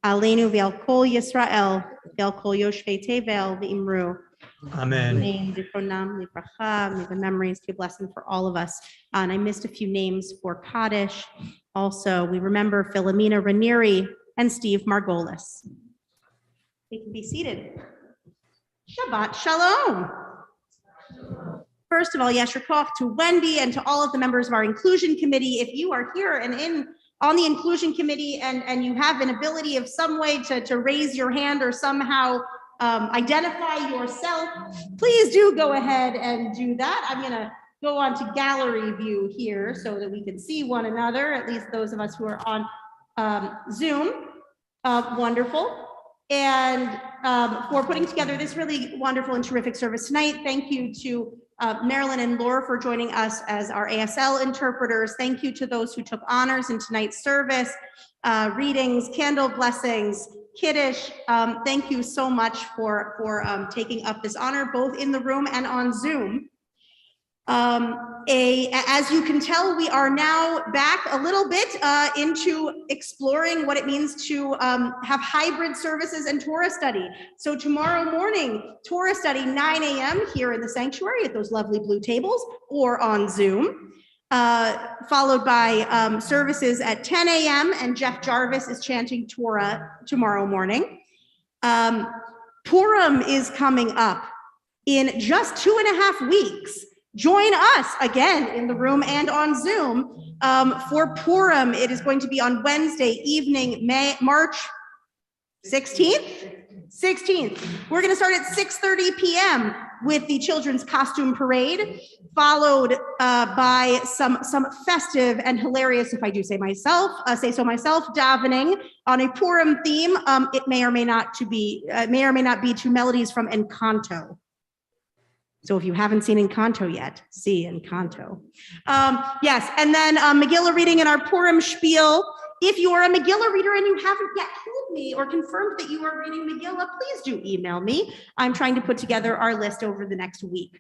aleinu ve'al kol Yisrael ve'al kol yoshvei tevel v'imru. Amen. Name Zikronam Libracha. May the memories be a blessing for all of us. And I missed a few names for Kaddish. Also, we remember Philomena Ranieri and Steve Margolis. They can be seated. Shabbat Shalom. First of all, Yasher Koch to Wendy and to all of the members of our inclusion committee. If you are here and on the inclusion committee and you have an ability of some way to raise your hand or somehow identify yourself, please do go ahead and do that. I'm gonna go on to gallery view here so that we can see one another, at least those of us who are on Zoom. Wonderful. And for putting together this really wonderful and terrific service tonight. Thank you to Marilyn and Laura for joining us as our ASL interpreters. Thank you to those who took honors in tonight's service, readings, candle blessings, Kiddush. Thank you so much for taking up this honor, both in the room and on Zoom. As you can tell, we are now back a little bit into exploring what it means to have hybrid services and Torah study. So tomorrow morning, Torah study 9 a.m. here in the sanctuary at those lovely blue tables or on Zoom, followed by services at 10 a.m. and Jeff Jarvis is chanting Torah tomorrow morning. Purim is coming up in just 2.5 weeks. Join us again in the room and on Zoom for Purim. It is going to be on Wednesday evening, March 16th. We're going to start at 6:30 p.m. with the children's costume parade, followed by some festive and hilarious, if I do say so myself, davening on a Purim theme. It may or may not be to melodies from Encanto. So if you haven't seen Encanto yet, see Encanto. Yes, and then Megillah reading in our Purim spiel. If you are a Megillah reader and you haven't yet told me or confirmed that you are reading Megillah, please do email me. I'm trying to put together our list over the next week.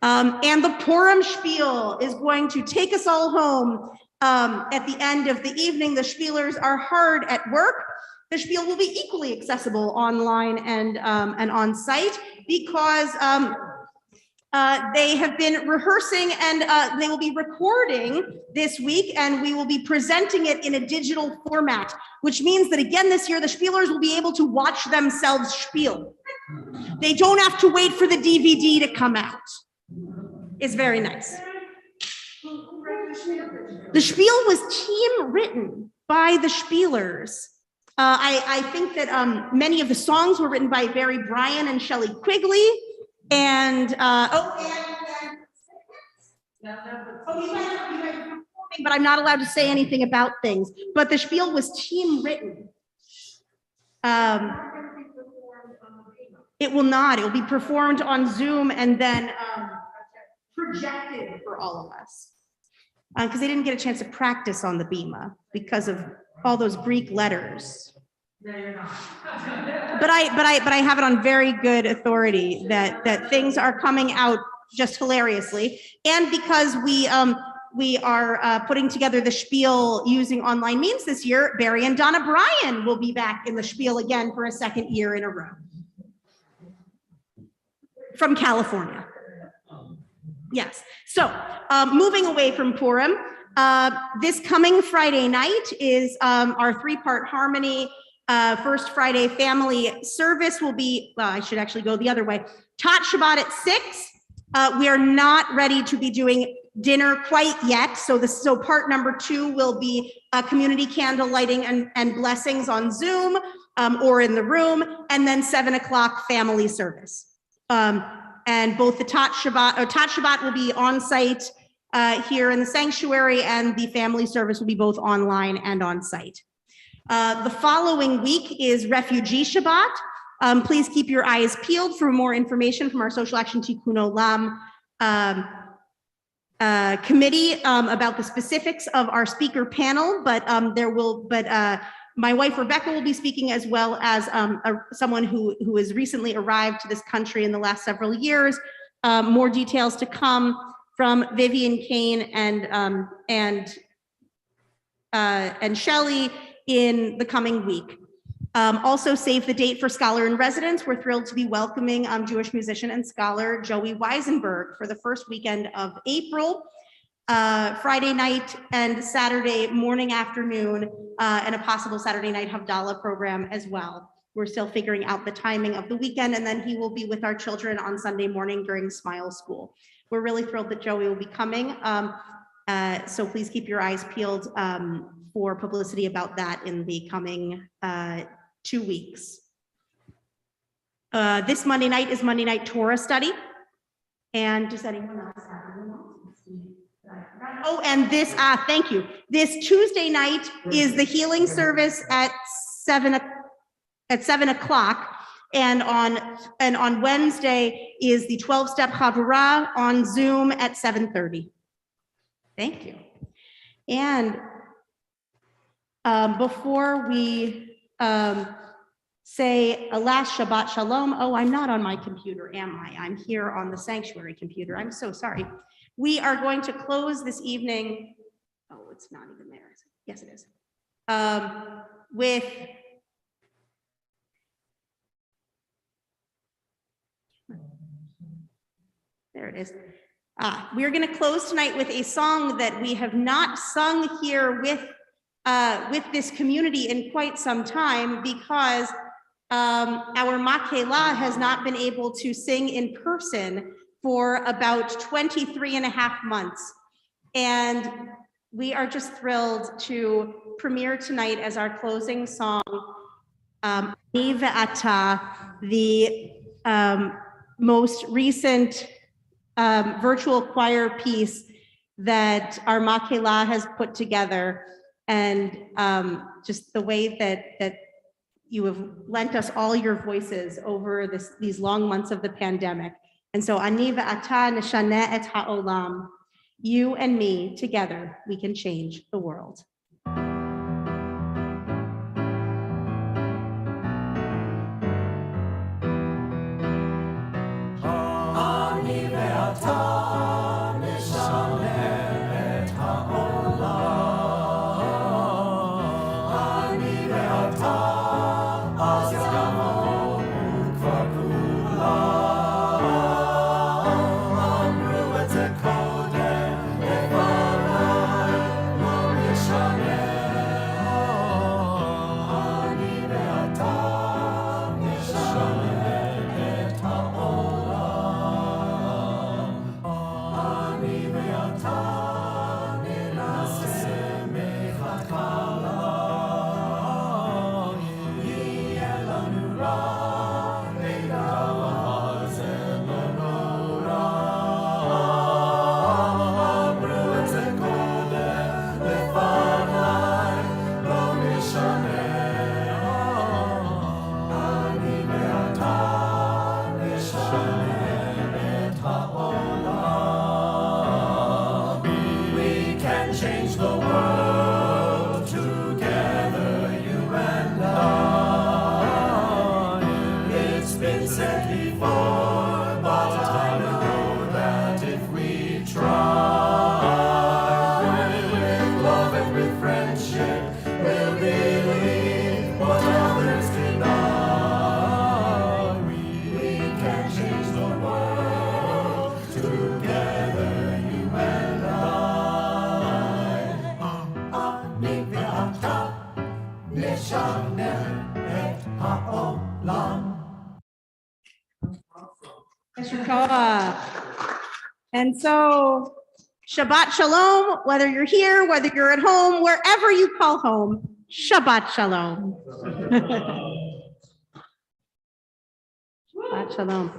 And the Purim Spiel is going to take us all home at the end of the evening. The Spielers are hard at work. The Spiel will be equally accessible online and on site because they have been rehearsing and they will be recording this week, and we will be presenting it in a digital format, which means that again this year the Spielers will be able to watch themselves spiel. They don't have to wait for the DVD to come out. It's very nice. The Spiel was team written by the Spielers. I think that many of the songs were written by Barry Bryan and Shelley Quigley. And but I'm not allowed to say anything about things. But the Spiel was team written. It will not. It will be performed on Zoom and then projected for all of us. Because they didn't get a chance to practice on the Bima because of all those Greek letters. No, you're not. But I have it on very good authority that things are coming out just hilariously, and because we are putting together the Spiel using online means this year, Barry and Donna Bryan will be back in the Spiel again for a second year in a row from California. Yes. So moving away from Purim, this coming Friday night is our three-part harmony. First Friday family service will be, well, I should actually go the other way. Tot Shabbat at 6. We are not ready to be doing dinner quite yet. So part number 2 will be community candle lighting and blessings on Zoom or in the room, and then 7 o'clock family service. And both the Tot Shabbat will be on site here in the sanctuary, and the family service will be both online and on site. The following week is Refugee Shabbat. Please keep your eyes peeled for more information from our Social Action Tikkun Olam committee about the specifics of our speaker panel, but my wife Rebecca will be speaking, as well as someone who has recently arrived to this country in the last several years. More details to come from Vivian Kane and Shelley in the coming week. Also save the date for Scholar in Residence. We're thrilled to be welcoming Jewish musician and scholar Joey Weisenberg for the first weekend of April, Friday night and Saturday morning, afternoon, and a possible Saturday night Havdalah program as well. We're still figuring out the timing of the weekend, and then he will be with our children on Sunday morning during Smile School. We're really thrilled that Joey will be coming. So please keep your eyes peeled for publicity about that in the coming 2 weeks. This Monday night is Monday night Torah study. And does anyone else have anyone else? Oh, and this, thank you. This Tuesday night is the healing service at 7 o'clock. And on Wednesday is the 12-step Chavurah on Zoom at 7:30. Thank you. And before we say a last Shabbat Shalom, oh, I'm not on my computer, am I? I'm here on the sanctuary computer. I'm so sorry. We are going to close this evening. Oh, it's not even there. Yes, it is. With there it is. We're going to close tonight with a song that we have not sung here with this community in quite some time, because our Makela has not been able to sing in person for about 23 and a half months. And we are just thrilled to premiere tonight as our closing song, Ani Ve'ata, the most recent virtual choir piece that our Makela has put together, and just the way that you have lent us all your voices over these long months of the pandemic. And so, Ani Ve'ata Neshane et ha'olam, you and me together, we can change the world. Mr. Koa. And so Shabbat Shalom, whether you're here, whether you're at home, wherever you call home, Shabbat Shalom. Shabbat Shalom.